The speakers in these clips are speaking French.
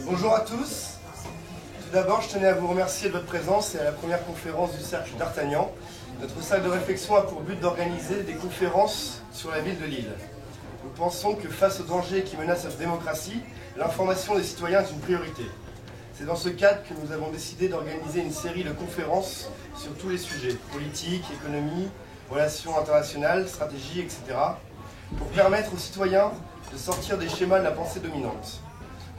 Bonjour à tous. Tout d'abord, je tenais à vous remercier de votre présence et à la première conférence du Cercle d'Artagnan. Notre salle de réflexion a pour but d'organiser des conférences sur la ville de Lille. Nous pensons que face aux dangers qui menacent notre démocratie, l'information des citoyens est une priorité. C'est dans ce cadre que nous avons décidé d'organiser une série de conférences sur tous les sujets, politique, économie, relations internationales, stratégie, etc., pour permettre aux citoyens de sortir des schémas de la pensée dominante.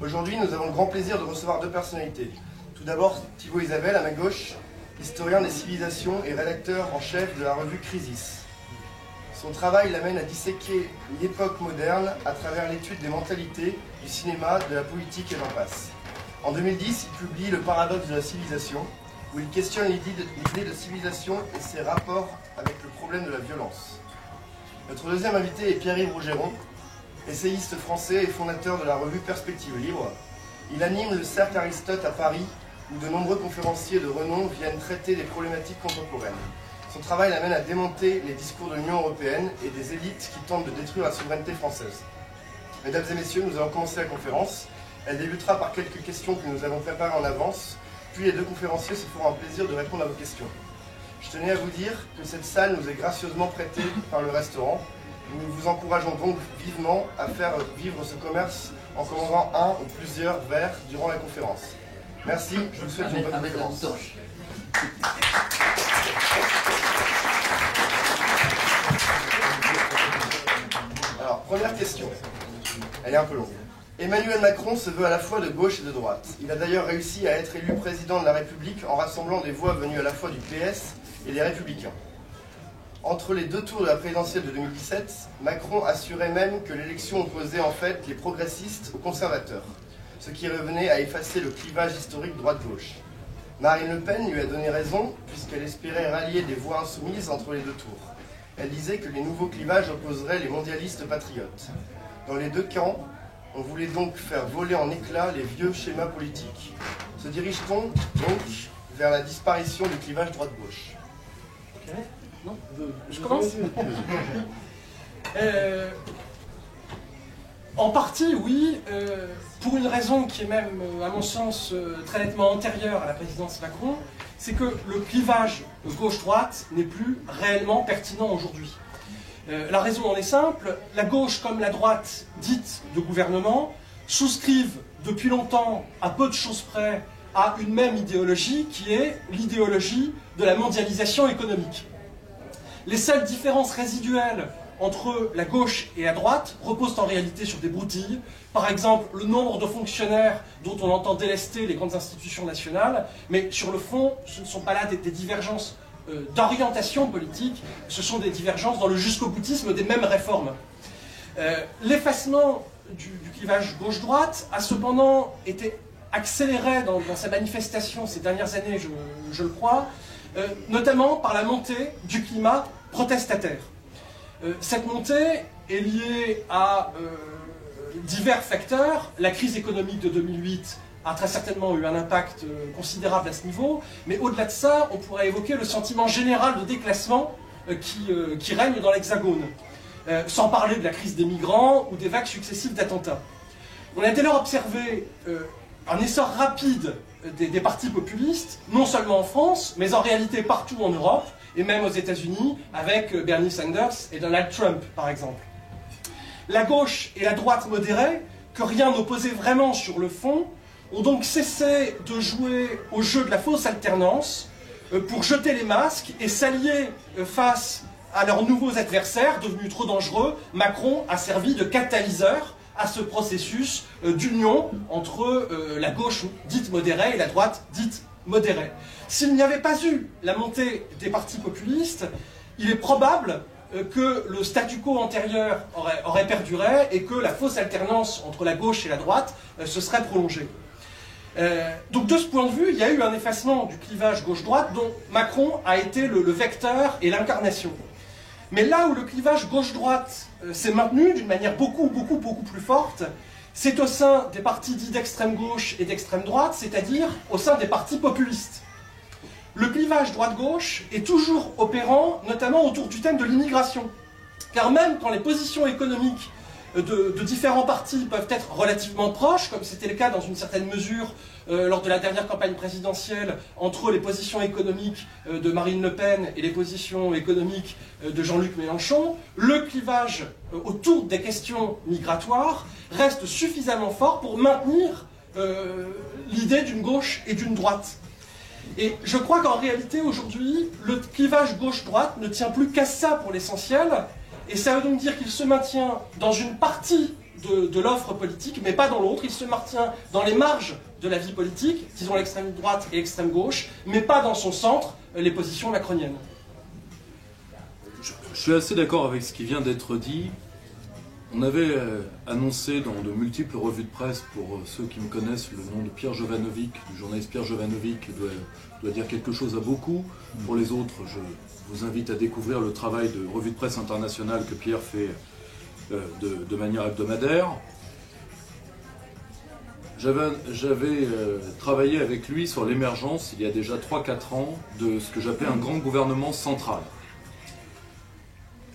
Aujourd'hui, nous avons le grand plaisir de recevoir deux personnalités. Tout d'abord, Thibaut Isabelle, à ma gauche, historien des civilisations et rédacteur en chef de la revue Crisis. Son travail l'amène à disséquer l'époque moderne à travers l'étude des mentalités, du cinéma, de la politique et j'en passe. En 2010, il publie Le paradoxe de la civilisation, où il questionne l'idée de civilisation et ses rapports avec le problème de la violence. Notre deuxième invité est Pierre-Yves Rougeron, essayiste français et fondateur de la revue Perspective Libre. Il anime le Cercle Aristote à Paris, où de nombreux conférenciers de renom viennent traiter des problématiques contemporaines. Son travail l'amène à démonter les discours de l'Union européenne et des élites qui tentent de détruire la souveraineté française. Mesdames et messieurs, nous allons commencer la conférence. Elle débutera par quelques questions que nous avons préparées en avance, puis les deux conférenciers se feront un plaisir de répondre à vos questions. Je tenais à vous dire que cette salle nous est gracieusement prêtée par le restaurant. Nous vous encourageons donc vivement à faire vivre ce commerce en commandant un ou plusieurs verres durant la conférence. Merci, je vous souhaite une bonne conférence. Alors, première question. Elle est un peu longue. Emmanuel Macron se veut à la fois de gauche et de droite. Il a d'ailleurs réussi à être élu président de la République en rassemblant des voix venues à la fois du PS et des Républicains. Entre les deux tours de la présidentielle de 2017, Macron assurait même que l'élection opposait en fait les progressistes aux conservateurs, ce qui revenait à effacer le clivage historique droite-gauche. Marine Le Pen lui a donné raison, puisqu'elle espérait rallier des voix insoumises entre les deux tours. Elle disait que les nouveaux clivages opposeraient les mondialistes patriotes. Dans les deux camps, on voulait donc faire voler en éclats les vieux schémas politiques. Se dirige-t-on donc vers la disparition du clivage droite-gauche? Okay. Non, je commence. En partie, oui, pour une raison qui est même, à mon sens, très nettement antérieure à la présidence Macron, c'est que le clivage gauche-droite n'est plus réellement pertinent aujourd'hui. La raison en est simple, la gauche comme la droite dite de gouvernement souscrivent depuis longtemps, à peu de choses près, à une même idéologie qui est l'idéologie de la mondialisation économique. Les seules différences résiduelles entre la gauche et la droite reposent en réalité sur des broutilles. Par exemple, le nombre de fonctionnaires dont on entend délester les grandes institutions nationales, mais sur le fond, ce ne sont pas là des divergences d'orientation politique, ce sont des divergences dans le jusqu'au-boutisme des mêmes réformes. L'effacement du clivage gauche-droite a cependant été accéléré dans sa manifestation ces dernières années, je le crois, notamment par la montée du climat protestataire. Cette montée est liée à divers facteurs. La crise économique de 2008 a très certainement eu un impact considérable à ce niveau, mais au-delà de ça, on pourrait évoquer le sentiment général de déclassement qui règne dans l'Hexagone, sans parler de la crise des migrants ou des vagues successives d'attentats. On a dès lors observé un essor rapide des partis populistes, non seulement en France, mais en réalité partout en Europe, et même aux États-Unis, avec Bernie Sanders et Donald Trump, par exemple. La gauche et la droite modérée, que rien n'opposait vraiment sur le fond, ont donc cessé de jouer au jeu de la fausse alternance pour jeter les masques et s'allier face à leurs nouveaux adversaires devenus trop dangereux. Macron a servi de catalyseur à ce processus d'union entre la gauche dite modérée et la droite dite modérée. S'il n'y avait pas eu la montée des partis populistes, il est probable que le statu quo antérieur aurait perduré et que la fausse alternance entre la gauche et la droite se serait prolongée. Donc de ce point de vue, il y a eu un effacement du clivage gauche-droite dont Macron a été le vecteur et l'incarnation. Mais là où le clivage gauche-droite s'est maintenu d'une manière beaucoup plus forte, c'est au sein des partis dits d'extrême gauche et d'extrême droite, c'est-à-dire au sein des partis populistes. Le clivage droite-gauche est toujours opérant, notamment autour du thème de l'immigration. Car même quand les positions économiques de différents partis peuvent être relativement proches, comme c'était le cas dans une certaine mesure lors de la dernière campagne présidentielle entre les positions économiques de Marine Le Pen et les positions économiques de Jean-Luc Mélenchon, le clivage autour des questions migratoires reste suffisamment fort pour maintenir l'idée d'une gauche et d'une droite. Et je crois qu'en réalité, aujourd'hui, le clivage gauche-droite ne tient plus qu'à ça pour l'essentiel, et ça veut donc dire qu'il se maintient dans une partie de l'offre politique, mais pas dans l'autre. Il se maintient dans les marges de la vie politique, disons l'extrême droite et l'extrême gauche, mais pas dans son centre, les positions macroniennes. Je suis assez d'accord avec ce qui vient d'être dit. On avait annoncé dans de multiples revues de presse, pour ceux qui me connaissent, le nom de Pierre Jovanovic, du journaliste Pierre Jovanovic, doit dire quelque chose à beaucoup. Pour les autres, je vous invite à découvrir le travail de revue de presse internationale que Pierre fait de manière hebdomadaire. J'avais travaillé avec lui sur l'émergence, il y a déjà 3-4 ans, de ce que j'appelais un grand gouvernement central.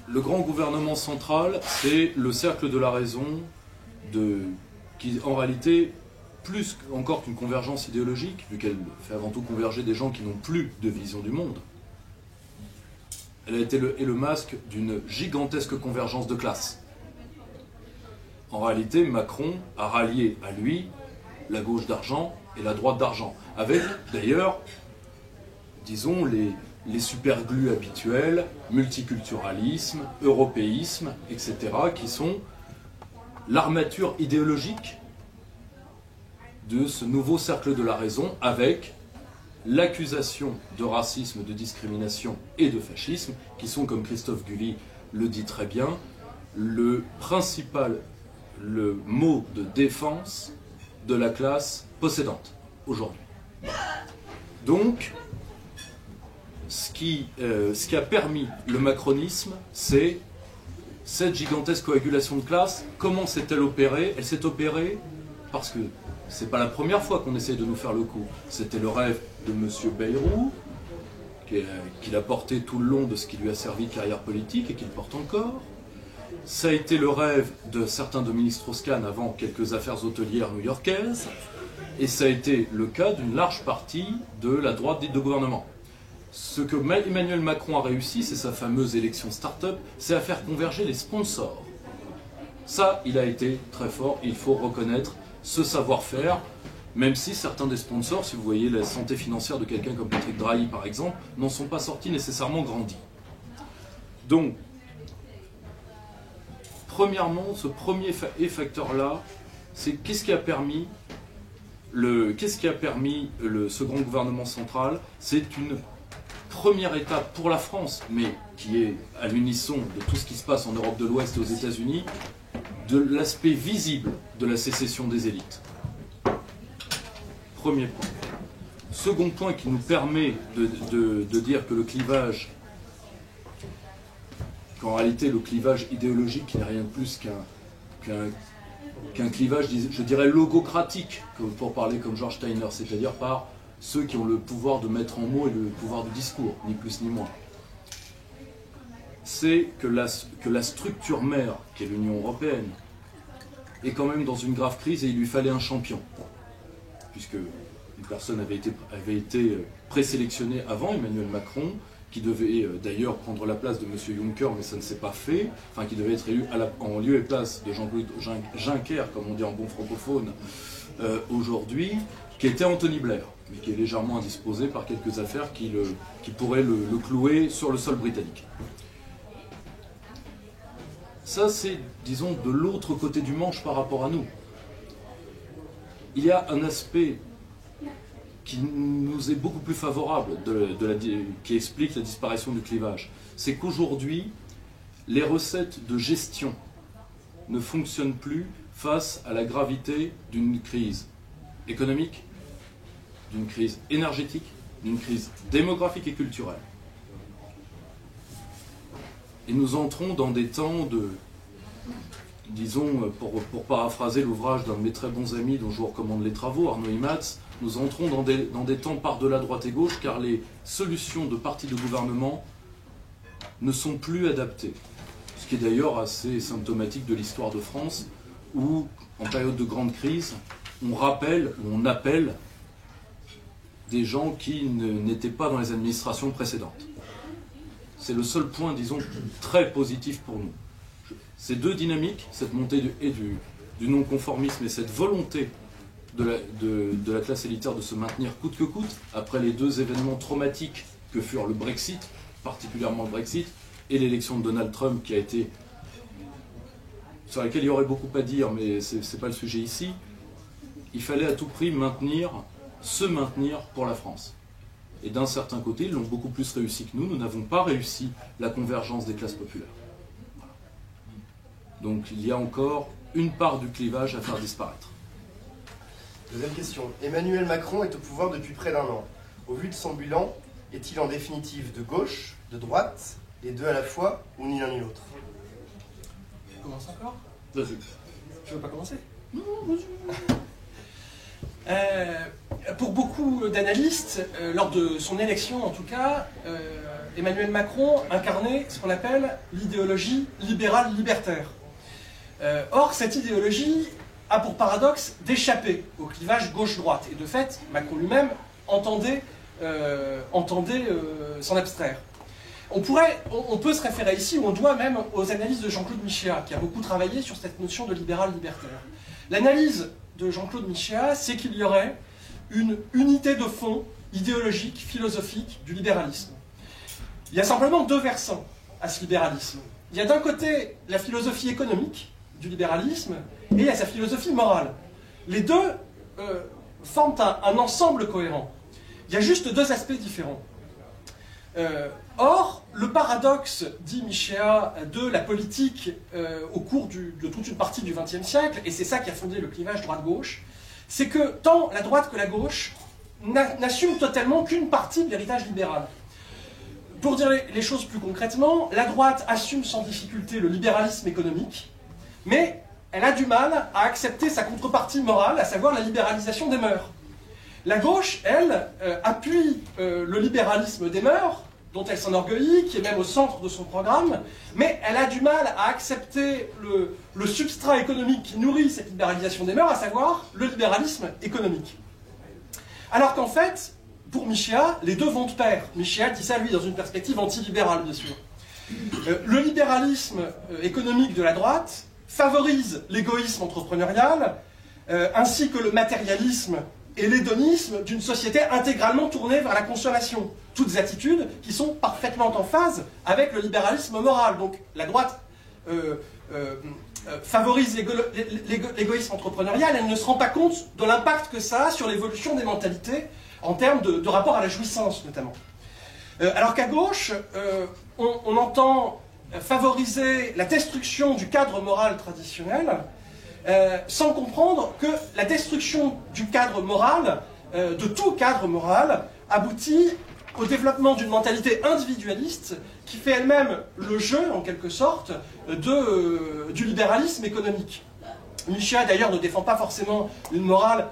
Le grand gouvernement central, c'est le cercle de la raison, qui en réalité, plus encore qu'une convergence idéologique, vu qu'elle fait avant tout converger des gens qui n'ont plus de vision du monde, elle a été le masque d'une gigantesque convergence de classes. En réalité, Macron a rallié à lui la gauche d'argent et la droite d'argent, avec d'ailleurs, disons, les superglus habituels, multiculturalisme, européisme, etc., qui sont l'armature idéologique de ce nouveau cercle de la raison, avec l'accusation de racisme, de discrimination et de fascisme, qui sont, comme Christophe Guilly le dit très bien, le mot de défense de la classe possédante aujourd'hui. Donc, ce qui a permis le macronisme, c'est cette gigantesque coagulation de classe. Comment s'est-elle opérée? Elle s'est opérée parce que c'est pas la première fois qu'on essaie de nous faire le coup. C'était le rêve de M. Bayrou, qu'il a porté tout le long de ce qui lui a servi de carrière politique et qu'il porte encore. Ça a été le rêve de certains de ministres Strauss-Kahn avant quelques affaires hôtelières new-yorkaises. Et ça a été le cas d'une large partie de la droite dite de gouvernement. Ce que Emmanuel Macron a réussi, c'est sa fameuse élection start-up, c'est à faire converger les sponsors. Ça, il a été très fort, il faut reconnaître ce savoir-faire, même si certains des sponsors, si vous voyez la santé financière de quelqu'un comme Patrick Drahi par exemple, n'en sont pas sortis nécessairement grandis. Donc, premièrement, ce premier facteur-là, c'est qu'est-ce qui a permis ce grand gouvernement central? C'est une première étape pour la France, mais qui est à l'unisson de tout ce qui se passe en Europe de l'Ouest et aux États-Unis, de l'aspect visible de la sécession des élites. Premier point. Second point qui nous permet de dire que le clivage, qu'en réalité le clivage idéologique qui n'est rien de plus qu'un clivage, je dirais, logocratique, pour parler comme George Steiner, c'est-à-dire par ceux qui ont le pouvoir de mettre en mots et le pouvoir du discours, ni plus ni moins. C'est que la structure mère, qui est l'Union européenne, est quand même dans une grave crise et il lui fallait un champion. Puisque une personne avait été présélectionnée avant, Emmanuel Macron, qui devait d'ailleurs prendre la place de M. Juncker, mais ça ne s'est pas fait, enfin qui devait être élu en lieu et place de Jean-Claude Juncker, comme on dit en bon francophone, aujourd'hui, qui était Anthony Blair, mais qui est légèrement indisposé par quelques affaires qui pourraient le clouer sur le sol britannique. Ça, c'est, disons, de l'autre côté du manche par rapport à nous. Il y a un aspect qui nous est beaucoup plus favorable, qui explique la disparition du clivage. C'est qu'aujourd'hui, les recettes de gestion ne fonctionnent plus face à la gravité d'une crise économique, d'une crise énergétique, d'une crise démographique et culturelle. Et nous entrons dans des temps de, disons, pour paraphraser l'ouvrage d'un de mes très bons amis dont je vous recommande les travaux, Arnaud Imatz, nous entrons dans des temps par-delà droite et gauche, car les solutions de partis de gouvernement ne sont plus adaptées. Ce qui est d'ailleurs assez symptomatique de l'histoire de France, où, en période de grande crise, on rappelle ou on appelle des gens qui n'étaient pas dans les administrations précédentes. C'est le seul point, disons, très positif pour nous. Ces deux dynamiques, cette montée du non-conformisme et cette volonté de la classe élitaire de se maintenir coûte que coûte, après les deux événements traumatiques que furent le Brexit, particulièrement le Brexit, et l'élection de Donald Trump, qui a été, sur laquelle il y aurait beaucoup à dire, mais ce n'est pas le sujet ici, il fallait à tout prix se maintenir pour la France. Et d'un certain côté, ils l'ont beaucoup plus réussi que nous. Nous n'avons pas réussi la convergence des classes populaires. Voilà. Donc il y a encore une part du clivage à faire disparaître. Deuxième question. Emmanuel Macron est au pouvoir depuis près d'un an. Au vu de son bilan, est-il en définitive de gauche, de droite, les deux à la fois, ou ni l'un ni l'autre? On commence encore? Vas-y. Je veux pas commencer? Non, vas-y. Pour beaucoup d'analystes, lors de son élection en tout cas, Emmanuel Macron incarnait ce qu'on appelle l'idéologie libérale libertaire. Or, cette idéologie a pour paradoxe d'échapper au clivage gauche-droite. Et de fait, Macron lui-même entendait s'en abstraire. On peut se référer ici, ou on doit même aux analyses de Jean-Claude Michéa, qui a beaucoup travaillé sur cette notion de libéral libertaire. L'analyse de Jean-Claude Michéa, c'est qu'il y aurait une unité de fond idéologique, philosophique du libéralisme. Il y a simplement deux versants à ce libéralisme. Il y a d'un côté la philosophie économique du libéralisme, et il y a sa philosophie morale. Les deux forment un ensemble cohérent. Il y a juste deux aspects différents. Or, le paradoxe, dit Michéa, de la politique au cours de toute une partie du XXe siècle, et c'est ça qui a fondé le clivage droite-gauche, c'est que tant la droite que la gauche n'assument totalement qu'une partie de l'héritage libéral. Pour dire les choses plus concrètement, la droite assume sans difficulté le libéralisme économique, mais elle a du mal à accepter sa contrepartie morale, à savoir la libéralisation des mœurs. La gauche, elle, appuie le libéralisme des mœurs, dont elle s'enorgueillit, qui est même au centre de son programme, mais elle a du mal à accepter le substrat économique qui nourrit cette libéralisation des mœurs, à savoir le libéralisme économique. Alors qu'en fait, pour Michéa, les deux vont de pair. Michéa dit ça, lui, dans une perspective antilibérale, bien sûr. Le libéralisme économique de la droite favorise l'égoïsme entrepreneurial, ainsi que le matérialisme et l'hédonisme d'une société intégralement tournée vers la consommation. Toutes attitudes qui sont parfaitement en phase avec le libéralisme moral. Donc la droite favorise l'égoïsme entrepreneurial, elle ne se rend pas compte de l'impact que ça a sur l'évolution des mentalités en termes de rapport à la jouissance notamment. Alors qu'à gauche, on entend favoriser la destruction du cadre moral traditionnel, sans comprendre que la destruction du cadre moral, de tout cadre moral, aboutit au développement d'une mentalité individualiste qui fait elle-même le jeu, en quelque sorte, du libéralisme économique. Michéa, d'ailleurs, ne défend pas forcément une morale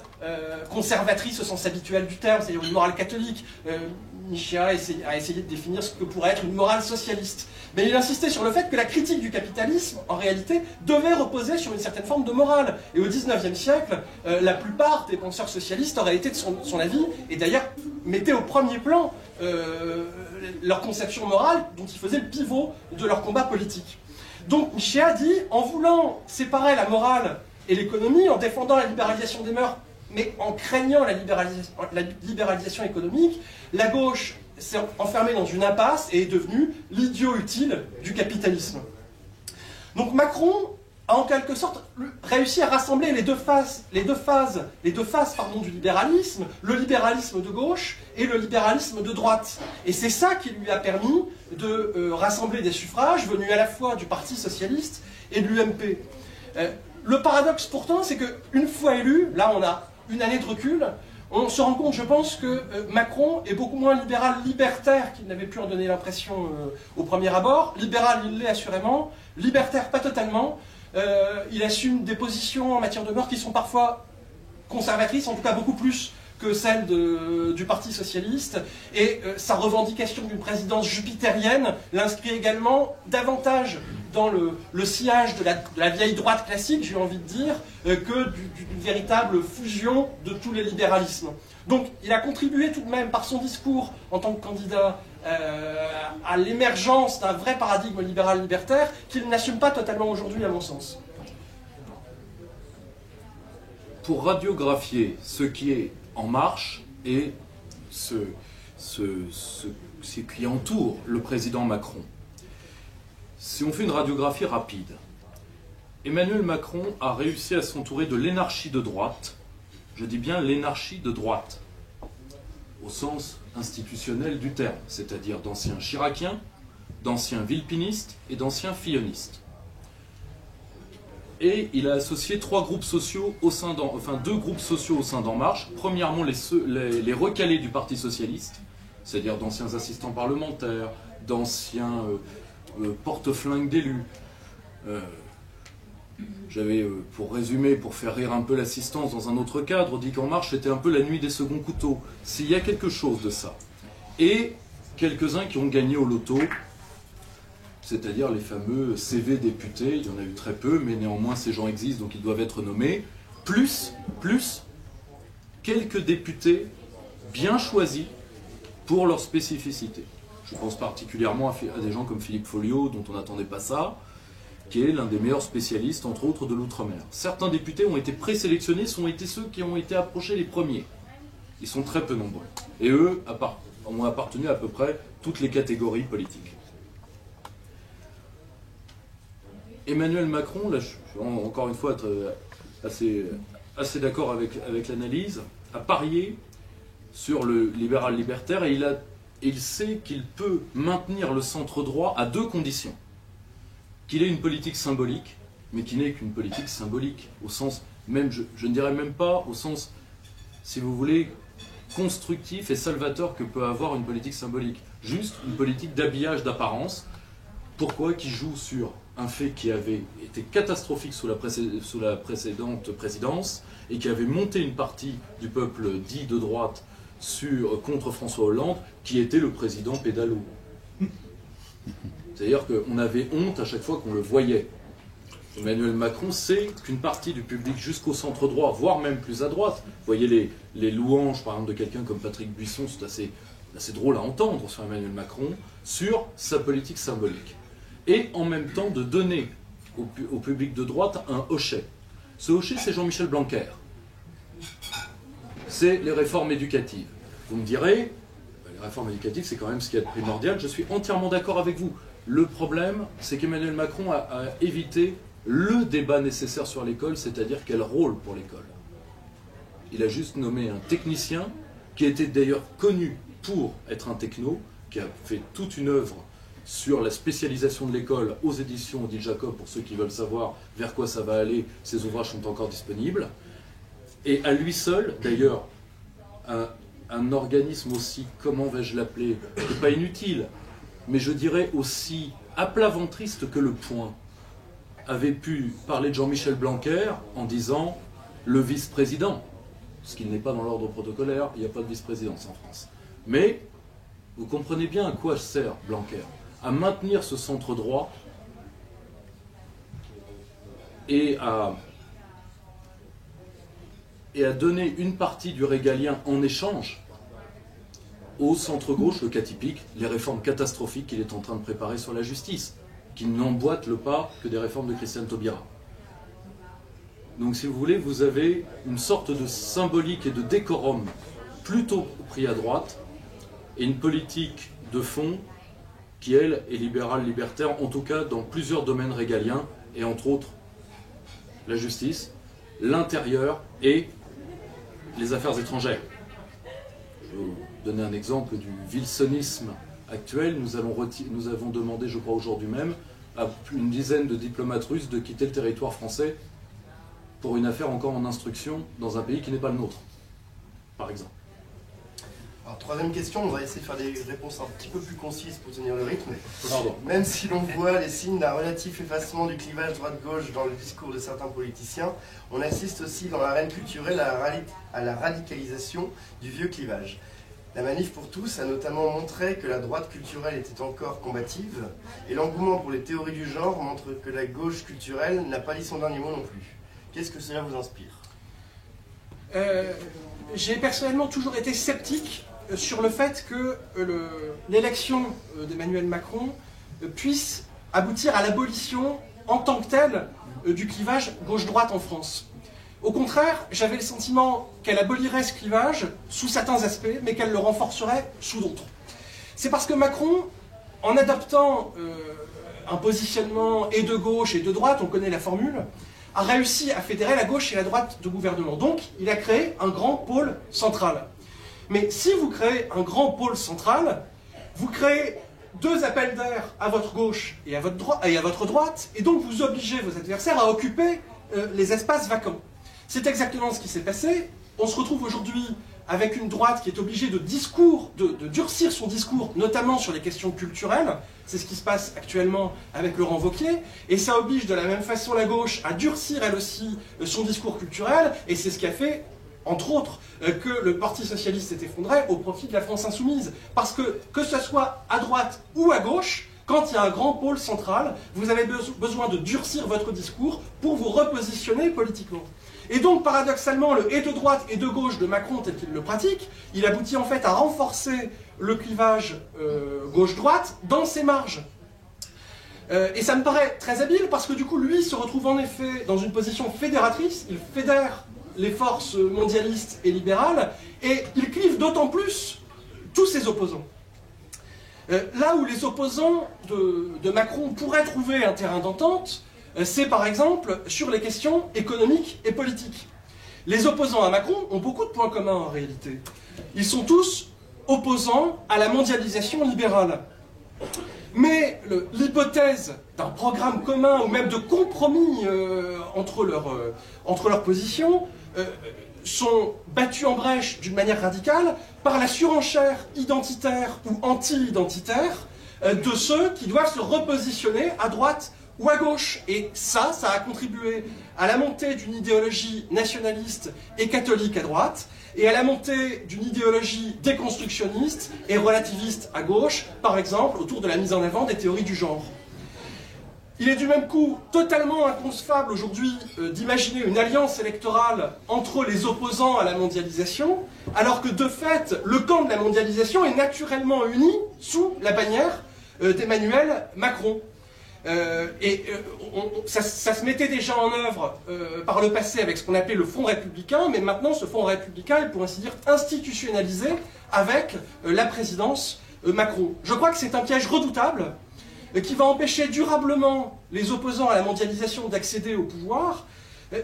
conservatrice au sens habituel du terme, c'est-à-dire une morale catholique. Michéa a essayé de définir ce que pourrait être une morale socialiste. Mais il insistait sur le fait que la critique du capitalisme, en réalité, devait reposer sur une certaine forme de morale. Et au XIXe siècle, la plupart des penseurs socialistes auraient été de son avis, et d'ailleurs mettaient au premier plan leur conception morale, dont ils faisaient le pivot de leur combat politique. Donc Michéa dit, en voulant séparer la morale et l'économie, en défendant la libéralisation des mœurs, mais en craignant la libéralisation économique, la gauche s'est enfermée dans une impasse et est devenue l'idiot utile du capitalisme. Donc Macron a en quelque sorte réussi à rassembler les deux faces du libéralisme, le libéralisme de gauche et le libéralisme de droite. Et c'est ça qui lui a permis de rassembler des suffrages venus à la fois du Parti socialiste et de l'UMP. Le paradoxe pourtant, c'est qu'une fois élu, là on a une année de recul, on se rend compte, je pense, que Macron est beaucoup moins libéral libertaire qu'il n'avait pu en donner l'impression au premier abord. Libéral, il l'est assurément. Libertaire, pas totalement. Il assume des positions en matière de mœurs qui sont parfois conservatrices, en tout cas beaucoup plus que celle du Parti socialiste, et sa revendication d'une présidence jupitérienne l'inscrit également davantage dans le sillage de la vieille droite classique, j'ai envie de dire, que d'une véritable fusion de tous les libéralismes. Donc il a contribué tout de même par son discours en tant que candidat à l'émergence d'un vrai paradigme libéral-libertaire qu'il n'assume pas totalement aujourd'hui à mon sens. Pour radiographier ce qui est en marche et ce qui entoure le président Macron, si on fait une radiographie rapide, Emmanuel Macron a réussi à s'entourer de l'énarchie de droite, je dis bien l'énarchie de droite, au sens institutionnel du terme, c'est-à-dire d'anciens chiraciens, d'anciens vilpinistes et d'anciens fillonistes. Et il a associé deux groupes sociaux au sein d'En Marche. Premièrement, les recalés du Parti socialiste, c'est-à-dire d'anciens assistants parlementaires, d'anciens porte-flingues d'élus. J'avais, pour résumer, pour faire rire un peu l'assistance dans un autre cadre, dit qu'En Marche c'était un peu la nuit des seconds couteaux. S'il y a quelque chose de ça. Et quelques-uns qui ont gagné au loto, c'est-à-dire les fameux CV députés, il y en a eu très peu, mais néanmoins ces gens existent, donc ils doivent être nommés, plus quelques députés bien choisis pour leur spécificité. Je pense particulièrement à des gens comme Philippe Folliot, dont on n'attendait pas ça, qui est l'un des meilleurs spécialistes, entre autres, de l'outre-mer. Certains députés ont été présélectionnés, ont été ceux qui ont été approchés les premiers. Ils sont très peu nombreux. Et eux ont appartenu à peu près toutes les catégories politiques. Emmanuel Macron, là je suis encore une fois assez d'accord avec l'analyse, a parié sur le libéral libertaire et il sait qu'il peut maintenir le centre droit à deux conditions. Qu'il ait une politique symbolique, mais qui n'est qu'une politique symbolique, au sens, même, je ne dirais même pas au sens, si vous voulez, constructif et salvateur que peut avoir une politique symbolique. Juste une politique d'habillage d'apparence. Pourquoi? Qui joue sur un fait qui avait été catastrophique sous la précédente présidence et qui avait monté une partie du peuple dit de droite contre François Hollande, qui était le président pédalo. C'est-à-dire qu'on avait honte à chaque fois qu'on le voyait. Emmanuel Macron sait qu'une partie du public jusqu'au centre droit, voire même plus à droite, vous voyez les louanges par exemple de quelqu'un comme Patrick Buisson, c'est assez drôle à entendre sur Emmanuel Macron, sur sa politique symbolique. Et en même temps de donner au public de droite un hochet. Ce hochet, c'est Jean-Michel Blanquer. C'est les réformes éducatives. Vous me direz, les réformes éducatives, c'est quand même ce qu'il y a de primordial. Je suis entièrement d'accord avec vous. Le problème, c'est qu'Emmanuel Macron a évité le débat nécessaire sur l'école, c'est-à-dire quel rôle pour l'école. Il a juste nommé un technicien, qui était d'ailleurs connu pour être un techno, qui a fait toute une œuvre sur la spécialisation de l'école aux éditions Odile Jacob, pour ceux qui veulent savoir vers quoi ça va aller, ces ouvrages sont encore disponibles. Et à lui seul, d'ailleurs, un organisme aussi, comment vais-je l'appeler, pas inutile, mais je dirais aussi à plat ventriste que Le Point, avait pu parler de Jean-Michel Blanquer en disant le vice-président, ce qui n'est pas dans l'ordre protocolaire, il n'y a pas de vice-présidence en France. Mais vous comprenez bien à quoi sert Blanquer, à maintenir ce centre droit et à donner une partie du régalien en échange au centre-gauche, le cas typique, les réformes catastrophiques qu'il est en train de préparer sur la justice, qui n'emboîtent le pas que des réformes de Christiane Taubira. Donc si vous voulez, vous avez une sorte de symbolique et de décorum plutôt pris à droite, et une politique de fond qui, elle, est libérale, libertaire, en tout cas dans plusieurs domaines régaliens, et entre autres la justice, l'intérieur et les affaires étrangères. Je vais vous donner un exemple du wilsonisme actuel. Nous avons demandé, je crois aujourd'hui même, à une dizaine de diplomates russes de quitter le territoire français pour une affaire encore en instruction dans un pays qui n'est pas le nôtre, par exemple. Alors, troisième question, on va essayer de faire des réponses un petit peu plus concises pour tenir le rythme. Pardon. Même si l'on voit les signes d'un relatif effacement du clivage droite-gauche dans le discours de certains politiciens, on assiste aussi dans l'arène culturelle à la radicalisation du vieux clivage. La Manif pour tous a notamment montré que la droite culturelle était encore combative, et l'engouement pour les théories du genre montre que la gauche culturelle n'a pas dit son dernier mot non plus. Qu'est-ce que cela vous inspire? J'ai personnellement toujours été sceptique sur le fait que l'élection d'Emmanuel Macron puisse aboutir à l'abolition en tant que telle du clivage gauche-droite en France. Au contraire, j'avais le sentiment qu'elle abolirait ce clivage sous certains aspects, mais qu'elle le renforcerait sous d'autres. C'est parce que Macron, en adoptant un positionnement et de gauche et de droite, on connaît la formule, a réussi à fédérer la gauche et la droite de gouvernement. Donc, il a créé un grand pôle central. Mais si vous créez un grand pôle central, vous créez deux appels d'air à votre gauche et à votre droite, et donc vous obligez vos adversaires à occuper les espaces vacants. C'est exactement ce qui s'est passé. On se retrouve aujourd'hui avec une droite qui est obligée de durcir son discours, notamment sur les questions culturelles. C'est ce qui se passe actuellement avec Laurent Wauquiez. Et ça oblige de la même façon la gauche à durcir elle aussi son discours culturel. Et c'est ce qui a fait, entre autres, que le Parti socialiste s'est effondré au profit de la France insoumise. Parce que ce soit à droite ou à gauche, quand il y a un grand pôle central, vous avez besoin de durcir votre discours pour vous repositionner politiquement. Et donc, paradoxalement, le et de droite et de gauche de Macron, tel qu'il le pratique, il aboutit en fait à renforcer le clivage gauche-droite dans ses marges. Et ça me paraît très habile parce que du coup, lui se retrouve en effet dans une position fédératrice, il fédère les forces mondialistes et libérales, et il clive d'autant plus tous ses opposants. Là où les opposants de Macron pourraient trouver un terrain d'entente, c'est par exemple sur les questions économiques et politiques. Les opposants à Macron ont beaucoup de points communs en réalité. Ils sont tous opposants à la mondialisation libérale. Mais l'hypothèse d'un programme commun ou même de compromis entre leurs positions sont battues en brèche d'une manière radicale par la surenchère identitaire ou anti-identitaire de ceux qui doivent se repositionner à droite ou à gauche. Et ça a contribué à la montée d'une idéologie nationaliste et catholique à droite, et à la montée d'une idéologie déconstructionniste et relativiste à gauche, par exemple autour de la mise en avant des théories du genre. Il est du même coup totalement inconcevable aujourd'hui d'imaginer une alliance électorale entre les opposants à la mondialisation, alors que de fait, le camp de la mondialisation est naturellement uni sous la bannière d'Emmanuel Macron. Ça se mettait déjà en œuvre par le passé avec ce qu'on appelait le Front républicain, mais maintenant ce Front républicain est pour ainsi dire institutionnalisé avec la présidence Macron. Je crois que c'est un piège redoutable qui va empêcher durablement les opposants à la mondialisation d'accéder au pouvoir,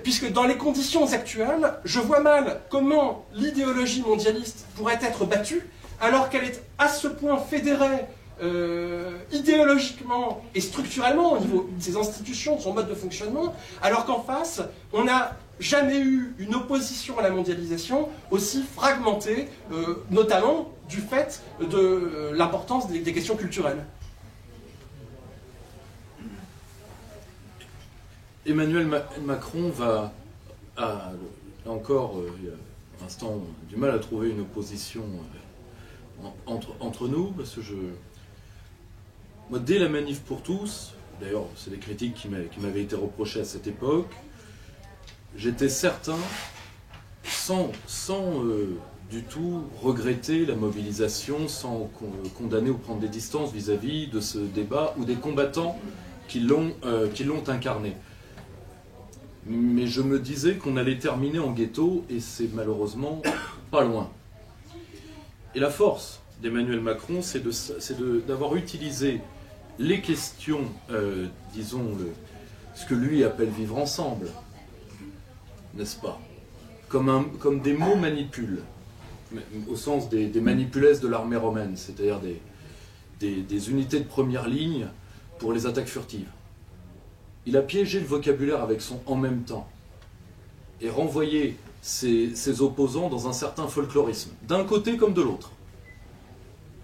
puisque dans les conditions actuelles, je vois mal comment l'idéologie mondialiste pourrait être battue alors qu'elle est à ce point fédérée idéologiquement et structurellement au niveau de ses institutions, de son mode de fonctionnement, alors qu'en face, on n'a jamais eu une opposition à la mondialisation aussi fragmentée, notamment du fait de l'importance des questions culturelles. Emmanuel Macron va, là encore, il y a un instant, du mal à trouver une opposition entre nous, parce que moi, dès la Manif pour tous, d'ailleurs, c'est des critiques qui m'avaient été reprochées à cette époque, j'étais certain, sans du tout regretter la mobilisation, sans condamner ou prendre des distances vis-à-vis de ce débat ou des combattants qui l'ont incarné. Mais je me disais qu'on allait terminer en ghetto, et c'est malheureusement pas loin. Et la force d'Emmanuel Macron, c'est d'avoir utilisé les questions, disons, ce que lui appelle vivre ensemble, n'est-ce pas, comme des mots manipules, au sens des manipulès de l'armée romaine, c'est-à-dire des unités de première ligne pour les attaques furtives. Il a piégé le vocabulaire avec son « en même temps » et renvoyé ses opposants dans un certain folklorisme, d'un côté comme de l'autre.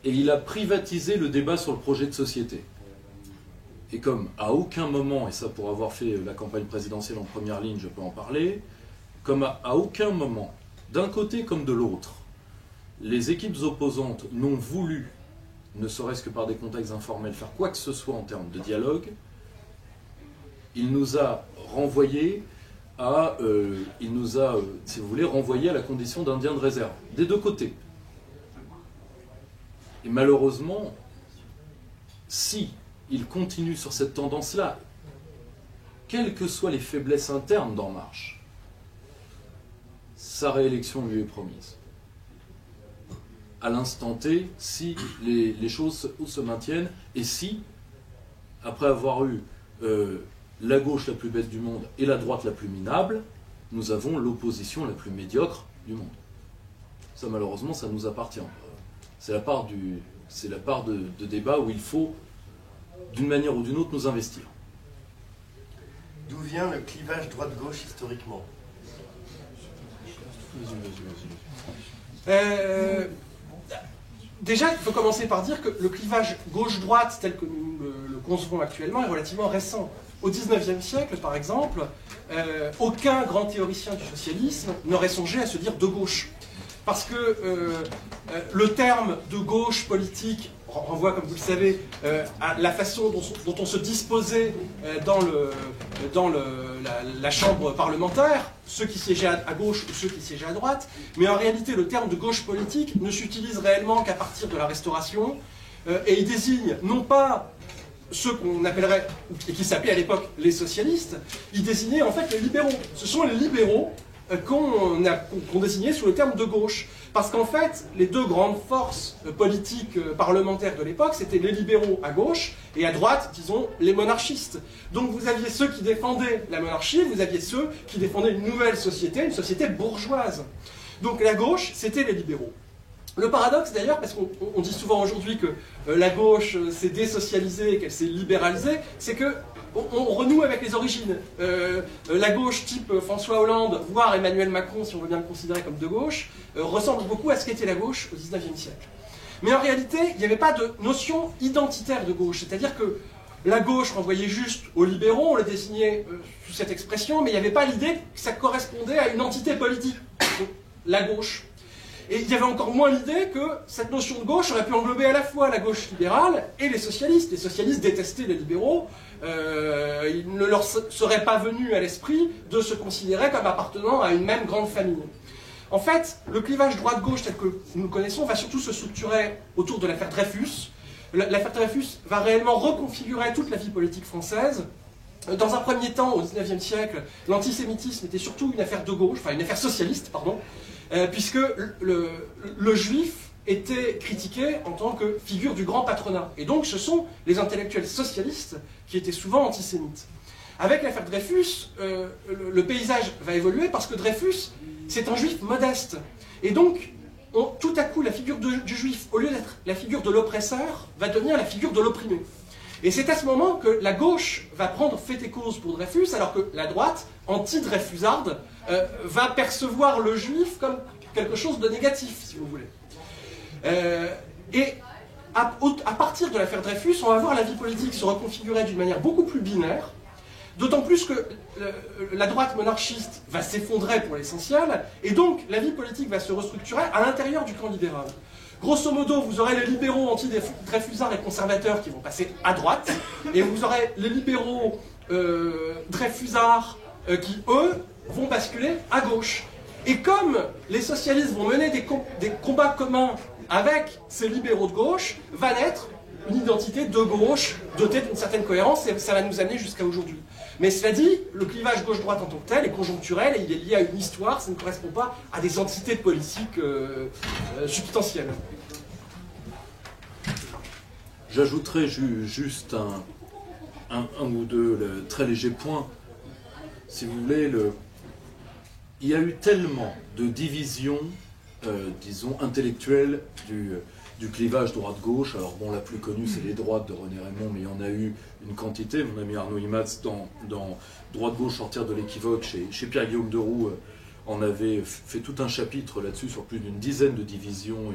et il a privatisé le débat sur le projet de société. Et comme à aucun moment, et ça pour avoir fait la campagne présidentielle en première ligne, je peux en parler, comme à aucun moment, d'un côté comme de l'autre, les équipes opposantes n'ont voulu, ne serait-ce que par des contacts informels, faire quoi que ce soit en termes de dialogue, il nous a renvoyés à, si vous voulez, renvoyé à la condition d'Indien de réserve, des deux côtés. Et malheureusement, si il continue sur cette tendance-là, quelles que soient les faiblesses internes d'En Marche, sa réélection lui est promise. À l'instant T, si les choses se maintiennent, et si, après avoir eu la gauche la plus bête du monde et la droite la plus minable, nous avons l'opposition la plus médiocre du monde. Ça, malheureusement, ça nous appartient. C'est la part de débat où il faut, d'une manière ou d'une autre, nous investir. D'où vient le clivage droite-gauche historiquement? Déjà, il faut commencer par dire que le clivage gauche-droite, tel que nous le concevons actuellement, est relativement récent. Au XIXe siècle, par exemple, aucun grand théoricien du socialisme n'aurait songé à se dire de gauche. Parce que le terme de gauche politique renvoie, comme vous le savez, à la façon dont on se disposait dans la chambre parlementaire, ceux qui siégeaient à gauche ou ceux qui siégeaient à droite. Mais en réalité, le terme de gauche politique ne s'utilise réellement qu'à partir de la Restauration, et il désigne non pas ceux qu'on appellerait, et qui s'appelaient à l'époque les socialistes, il désignait en fait les libéraux. Ce sont les libéraux qu'on désignait sous le terme de gauche. Parce qu'en fait, les deux grandes forces politiques parlementaires de l'époque, c'était les libéraux à gauche, et à droite, disons, les monarchistes. Donc vous aviez ceux qui défendaient la monarchie, vous aviez ceux qui défendaient une nouvelle société, une société bourgeoise. Donc la gauche, c'était les libéraux. Le paradoxe d'ailleurs, parce qu'on dit souvent aujourd'hui que la gauche s'est désocialisée, qu'elle s'est libéralisée, c'est que on renoue avec les origines. La gauche type François Hollande, voire Emmanuel Macron, si on veut bien le considérer comme de gauche, ressemble beaucoup à ce qu'était la gauche au XIXe siècle. Mais en réalité, il n'y avait pas de notion identitaire de gauche, c'est-à-dire que la gauche renvoyait juste aux libéraux, on le désignait sous cette expression, mais il n'y avait pas l'idée que ça correspondait à une entité politique, la gauche. Et il y avait encore moins l'idée que cette notion de gauche aurait pu englober à la fois la gauche libérale et les socialistes. Les socialistes détestaient les libéraux, il ne leur serait pas venu à l'esprit de se considérer comme appartenant à une même grande famille. En fait, le clivage droite-gauche tel que nous le connaissons va surtout se structurer autour de l'affaire Dreyfus. L'affaire Dreyfus va réellement reconfigurer toute la vie politique française. Dans un premier temps, au XIXe siècle, l'antisémitisme était surtout une affaire de gauche, enfin une affaire socialiste, pardon, puisque le juif était critiqué en tant que figure du grand patronat. Et donc ce sont les intellectuels socialistes qui étaient souvent antisémites. Avec l'affaire Dreyfus, le paysage va évoluer parce que Dreyfus, c'est un juif modeste. Et donc, tout à coup, la figure du juif, au lieu d'être la figure de l'oppresseur, va devenir la figure de l'opprimé. Et c'est à ce moment que la gauche va prendre fait et cause pour Dreyfus, alors que la droite, anti-dreyfusarde, va percevoir le juif comme quelque chose de négatif, si vous voulez. Et à partir de l'affaire Dreyfus, on va voir la vie politique se reconfigurer d'une manière beaucoup plus binaire, d'autant plus que la droite monarchiste va s'effondrer pour l'essentiel, et donc la vie politique va se restructurer à l'intérieur du camp libéral. Grosso modo, vous aurez les libéraux anti-dreyfusards et conservateurs qui vont passer à droite, et vous aurez les libéraux dreyfusards qui, eux, vont basculer à gauche. Et comme les socialistes vont mener des combats communs avec ces libéraux de gauche, va naître une identité de gauche dotée d'une certaine cohérence, et ça va nous amener jusqu'à aujourd'hui. Mais cela dit, le clivage gauche-droite en tant que tel est conjoncturel, et il est lié à une histoire, ça ne correspond pas à des entités politiques substantielles. J'ajouterai juste un ou deux très légers points. Si vous voulez, il y a eu tellement de divisions, disons, intellectuelles du clivage droite-gauche. Alors bon, la plus connue, c'est les droites de René Raymond, mais il y en a eu une quantité. Mon ami Arnaud Imatz, dans Droite-gauche, sortir de l'équivoque, chez Pierre-Guillaume Deroux, en avait fait tout un chapitre là-dessus, sur plus d'une dizaine de divisions,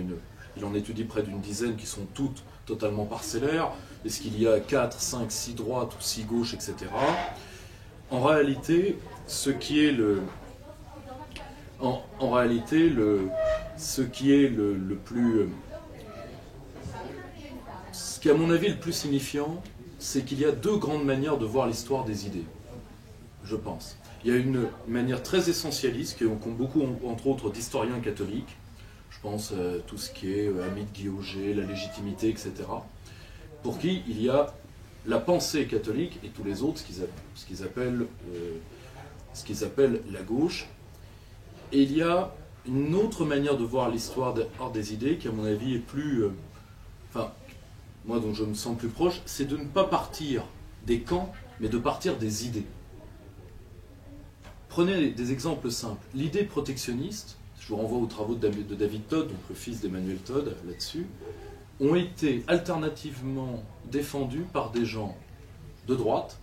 il en étudie près d'une dizaine qui sont toutes totalement parcellaires. Est-ce qu'il y a 4, 5, 6 droites ou 6 gauches, etc. En réalité, ce qui est le plus... Ce qui est à mon avis le plus signifiant, c'est qu'il y a deux grandes manières de voir l'histoire des idées, je pense. Il y a une manière très essentialiste, qu'ont beaucoup, entre autres, d'historiens catholiques. Je pense à tout ce qui est Hamid Guilloget, la légitimité, etc. Pour qui il y a la pensée catholique et tous les autres, ce qu'ils appellent la gauche. Et il y a une autre manière de voir l'histoire des idées qui, à mon avis, est plus... moi, dont je me sens plus proche, c'est de ne pas partir des camps, mais de partir des idées. Prenez des exemples simples. L'idée protectionniste, je vous renvoie aux travaux de David Todd, donc le fils d'Emmanuel Todd, là-dessus, ont été alternativement défendus par des gens de droite,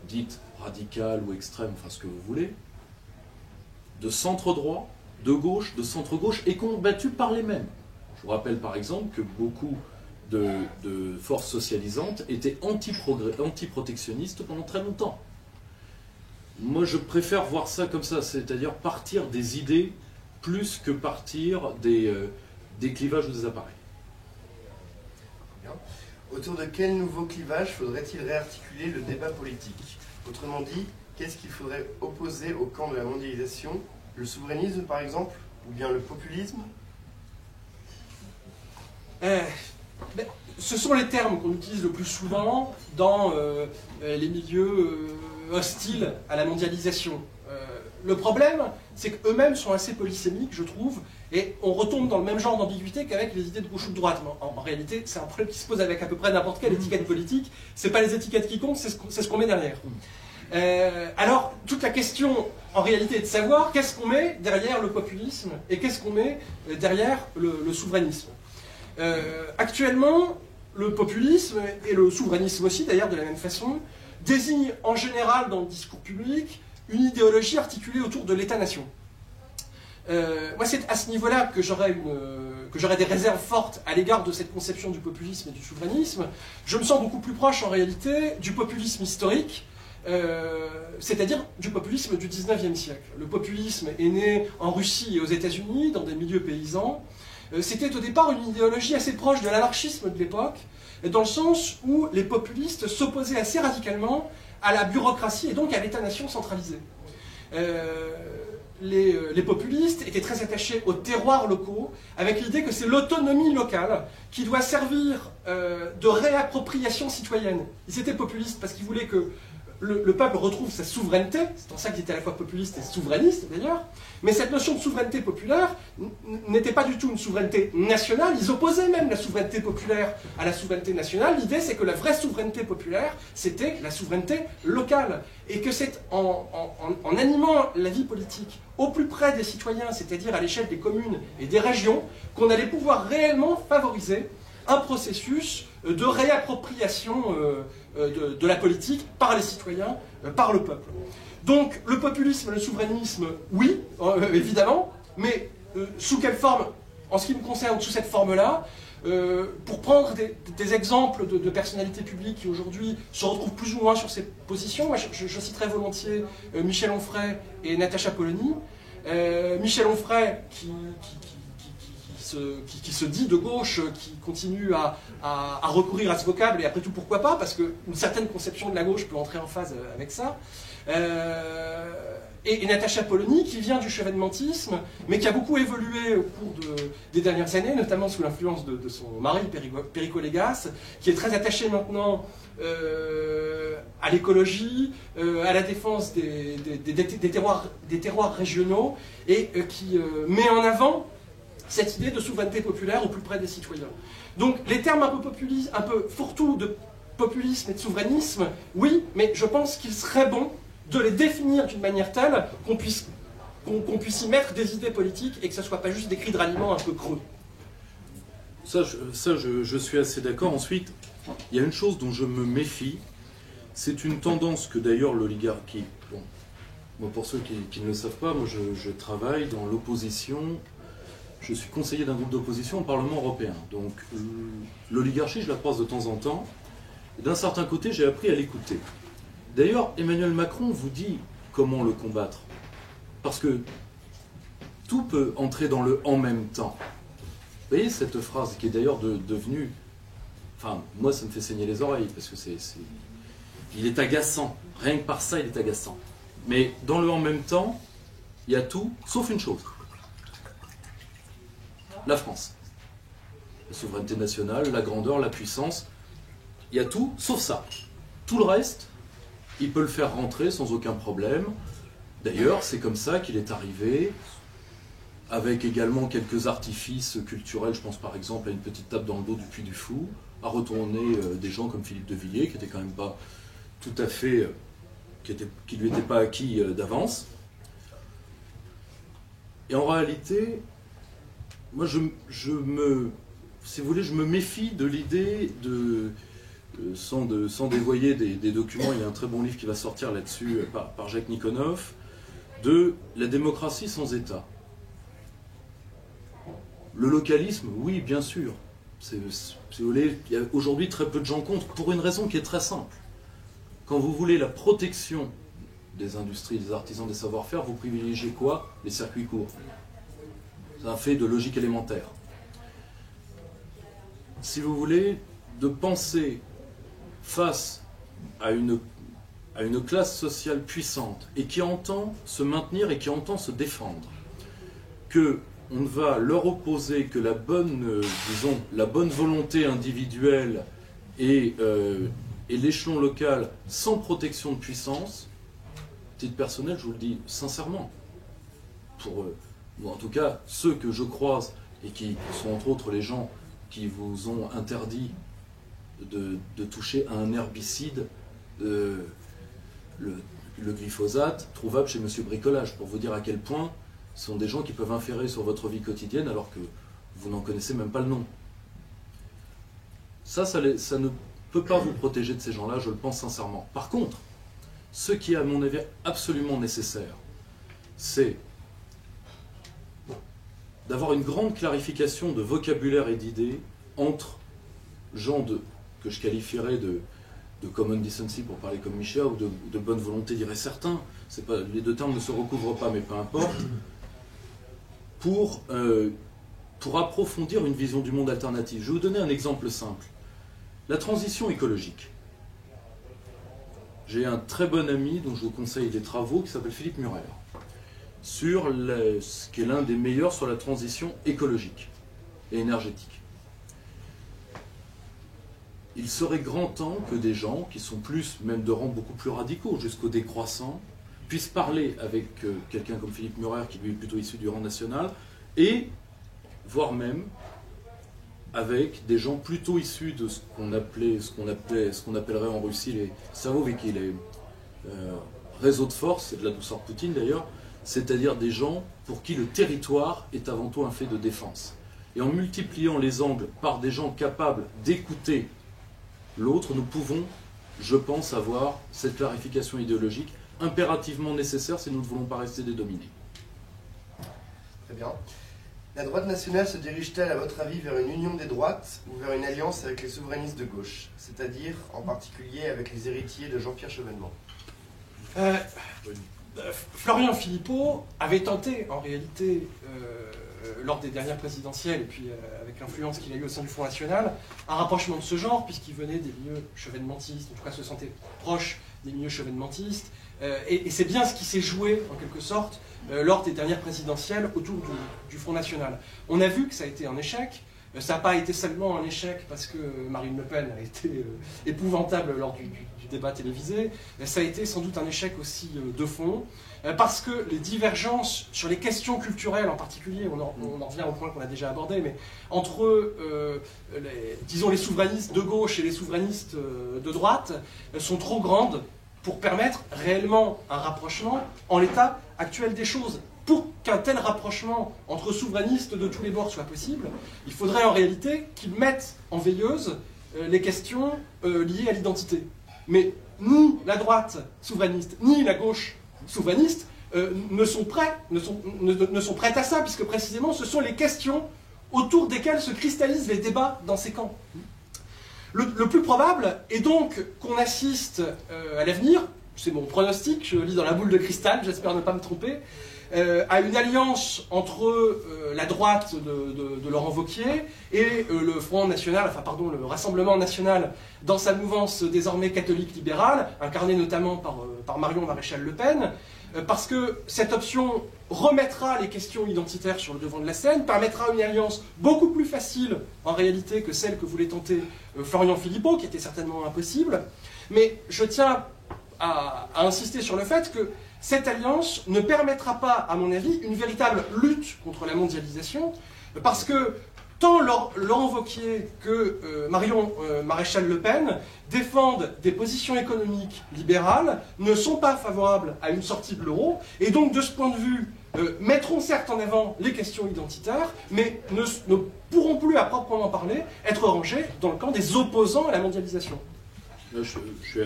dites radicales ou extrêmes, enfin ce que vous voulez, de centre-droit, de gauche, de centre-gauche, et combattus par les mêmes. Je vous rappelle par exemple que beaucoup de forces socialisantes étaient anti-protectionnistes pendant très longtemps. Moi, je préfère voir ça comme ça, c'est-à-dire partir des idées plus que partir des clivages ou des appareils. Bien. Autour de quel nouveau clivage faudrait-il réarticuler le débat politique? Autrement dit, qu'est-ce qu'il faudrait opposer au camp de la mondialisation? Le souverainisme, par exemple? Ou bien le populisme? Ce sont les termes qu'on utilise le plus souvent dans les milieux hostiles à la mondialisation. Le problème, c'est qu'eux-mêmes sont assez polysémiques, je trouve, et on retombe dans le même genre d'ambiguïté qu'avec les idées de gauche ou de droite. En réalité, c'est un problème qui se pose avec à peu près n'importe quelle étiquette politique. C'est pas les étiquettes qui comptent, c'est ce qu'on met derrière. Alors, toute la question, en réalité, est de savoir qu'est-ce qu'on met derrière le populisme et qu'est-ce qu'on met derrière le souverainisme. Actuellement, le populisme, et le souverainisme aussi d'ailleurs de la même façon, désigne en général dans le discours public une idéologie articulée autour de l'État-nation. Moi, c'est à ce niveau-là que j'aurais des réserves fortes à l'égard de cette conception du populisme et du souverainisme. Je me sens beaucoup plus proche en réalité du populisme historique, c'est-à-dire du populisme du 19e siècle. Le populisme est né en Russie et aux États-Unis, dans des milieux paysans. C'était au départ une idéologie assez proche de l'anarchisme de l'époque, dans le sens où les populistes s'opposaient assez radicalement à la bureaucratie et donc à l'État-nation centralisé. Les populistes étaient très attachés aux terroirs locaux, avec l'idée que c'est l'autonomie locale qui doit servir de réappropriation citoyenne. Ils étaient populistes parce qu'ils voulaient que le peuple retrouve sa souveraineté, c'est en ça qu'ils étaient à la fois populistes et souverainistes d'ailleurs, mais cette notion de souveraineté populaire n'était pas du tout une souveraineté nationale, ils opposaient même la souveraineté populaire à la souveraineté nationale. L'idée c'est que la vraie souveraineté populaire, c'était la souveraineté locale, et que c'est en animant la vie politique au plus près des citoyens, c'est-à-dire à l'échelle des communes et des régions, qu'on allait pouvoir réellement favoriser un processus de réappropriation de la politique par les citoyens, par le peuple. Donc le populisme et le souverainisme, oui, évidemment, mais sous quelle forme? En ce qui me concerne, sous cette forme-là, pour prendre des exemples de personnalités publiques qui aujourd'hui se retrouvent plus ou moins sur ces positions, moi, je citerai volontiers Michel Onfray et Natacha Polony. Michel Onfray qui se dit de gauche, qui continue à recourir à ce vocable, et après tout pourquoi pas, parce qu'une certaine conception de la gauche peut entrer en phase avec ça. Et Natacha Polony, qui vient du chevènementisme, mais qui a beaucoup évolué au cours des dernières années, notamment sous l'influence de son mari, Perico Légas, qui est très attaché maintenant à l'écologie, à la défense des terroirs régionaux, et qui met en avant cette idée de souveraineté populaire au plus près des citoyens. Donc les termes un peu fourre-tout de populisme et de souverainisme, oui, mais je pense qu'il serait bon de les définir d'une manière telle qu'on puisse y mettre des idées politiques et que ce ne soit pas juste des cris de ralliement un peu creux. Ça, je suis assez d'accord. Ensuite, il y a une chose dont je me méfie, c'est une tendance que d'ailleurs l'oligarchie... Bon, moi pour ceux qui ne le savent pas, moi je travaille dans l'opposition je suis conseiller d'un groupe d'opposition au Parlement européen. Donc l'oligarchie, je la croise de temps en temps. Et d'un certain côté, j'ai appris à l'écouter. D'ailleurs, Emmanuel Macron vous dit comment le combattre. Parce que tout peut entrer dans le « en même temps ». Vous voyez cette phrase qui est d'ailleurs devenue... Enfin, moi, ça me fait saigner les oreilles, parce que il est agaçant. Rien que par ça, il est agaçant. Mais dans le « en même temps », il y a tout, sauf une chose. La France. La souveraineté nationale, la grandeur, la puissance. Il y a tout, sauf ça. Tout le reste, il peut le faire rentrer sans aucun problème. D'ailleurs, c'est comme ça qu'il est arrivé, avec également quelques artifices culturels, je pense par exemple à une petite tape dans le dos du Puy du Fou, à retourner des gens comme Philippe de Villiers, qui n'était quand même pas tout à fait... qui lui était pas acquis d'avance. Et en réalité, moi si vous voulez, je me méfie de l'idée de... Sans dévoyer des documents, il y a un très bon livre qui va sortir là-dessus par Jacques Nikonov, de la démocratie sans État. Le localisme, oui, bien sûr. Si vous voulez, il y a aujourd'hui très peu de gens contre, pour une raison qui est très simple. Quand vous voulez la protection des industries, des artisans, des savoir-faire, vous privilégiez quoi? Les circuits courts. C'est un fait de logique élémentaire. Si vous voulez, de penser face à une classe sociale puissante et qui entend se maintenir et qui entend se défendre, qu'on ne va leur opposer que la bonne, disons, la bonne volonté individuelle et l'échelon local sans protection de puissance, titre personnel, je vous le dis sincèrement, pour en tout cas ceux que je croise et qui sont entre autres les gens qui vous ont interdit de toucher à un herbicide, le glyphosate, trouvable chez Monsieur Bricolage, pour vous dire à quel point ce sont des gens qui peuvent inférer sur votre vie quotidienne alors que vous n'en connaissez même pas le nom. Ça ne peut pas vous protéger de ces gens-là, je le pense sincèrement. Par contre, ce qui est à mon avis absolument nécessaire, c'est d'avoir une grande clarification de vocabulaire et d'idées entre gens que je qualifierais de common decency pour parler comme Michel, ou de bonne volonté diraient certains, les deux termes ne se recouvrent pas, mais peu importe, pour approfondir une vision du monde alternative. Je vais vous donner un exemple simple. La transition écologique. J'ai un très bon ami dont je vous conseille des travaux qui s'appelle Philippe Murer, sur ce qui est l'un des meilleurs sur la transition écologique et énergétique. Il serait grand temps que des gens qui sont plus, même de rang beaucoup plus radicaux, jusqu'au décroissant, puissent parler avec quelqu'un comme Philippe Murer, qui lui est plutôt issu du rang national, et voire même avec des gens plutôt issus de ce qu'on appellerait en Russie les savoviki, les réseaux de force, c'est de la douceur Poutine d'ailleurs, c'est-à-dire des gens pour qui le territoire est avant tout un fait de défense. Et en multipliant les angles par des gens capables d'écouter l'autre, nous pouvons, je pense, avoir cette clarification idéologique impérativement nécessaire si nous ne voulons pas rester des dominés. Très bien. La droite nationale se dirige-t-elle, à votre avis, vers une union des droites ou vers une alliance avec les souverainistes de gauche, c'est-à-dire en particulier avec les héritiers de Jean-Pierre Chevènement? Florian Philippot avait tenté, en réalité, lors des dernières présidentielles, et puis avec l'influence qu'il a eue au sein du Front National, un rapprochement de ce genre, puisqu'il venait des milieux chevènementistes, en tout cas se sentait proche des milieux chevènementistes, et c'est bien ce qui s'est joué, en quelque sorte, lors des dernières présidentielles autour du Front National. On a vu que ça a été un échec. Ça n'a pas été seulement un échec parce que Marine Le Pen a été épouvantable lors du débat télévisé. Ça a été sans doute un échec aussi de fond, parce que les divergences sur les questions culturelles en particulier, on en revient au point qu'on a déjà abordé, mais entre, disons, les souverainistes de gauche et les souverainistes de droite sont trop grandes pour permettre réellement un rapprochement en l'état actuel des choses. Pour qu'un tel rapprochement entre souverainistes de tous les bords soit possible, il faudrait en réalité qu'ils mettent en veilleuse les questions liées à l'identité. Mais ni la droite souverainiste, ni la gauche souverainiste ne sont prêtes à ça, puisque précisément ce sont les questions autour desquelles se cristallisent les débats dans ces camps. Le plus probable est donc qu'on assiste à l'avenir, c'est mon pronostic, je lis dans la boule de cristal, j'espère ne pas me tromper, à une alliance entre la droite de Laurent Wauquiez et le Front National, enfin pardon, le Rassemblement National dans sa mouvance désormais catholique libérale, incarnée notamment par Marion Maréchal Le Pen, parce que cette option remettra les questions identitaires sur le devant de la scène, permettra une alliance beaucoup plus facile en réalité que celle que voulait tenter Florian Philippot, qui était certainement impossible. Mais je tiens à insister sur le fait que cette alliance ne permettra pas, à mon avis, une véritable lutte contre la mondialisation, parce que tant Laurent Wauquiez que Marion Maréchal Le Pen défendent des positions économiques libérales, ne sont pas favorables à une sortie de l'euro, et donc de ce point de vue, mettront certes en avant les questions identitaires, mais ne pourront plus, à proprement parler, être rangés dans le camp des opposants à la mondialisation. Là, je suis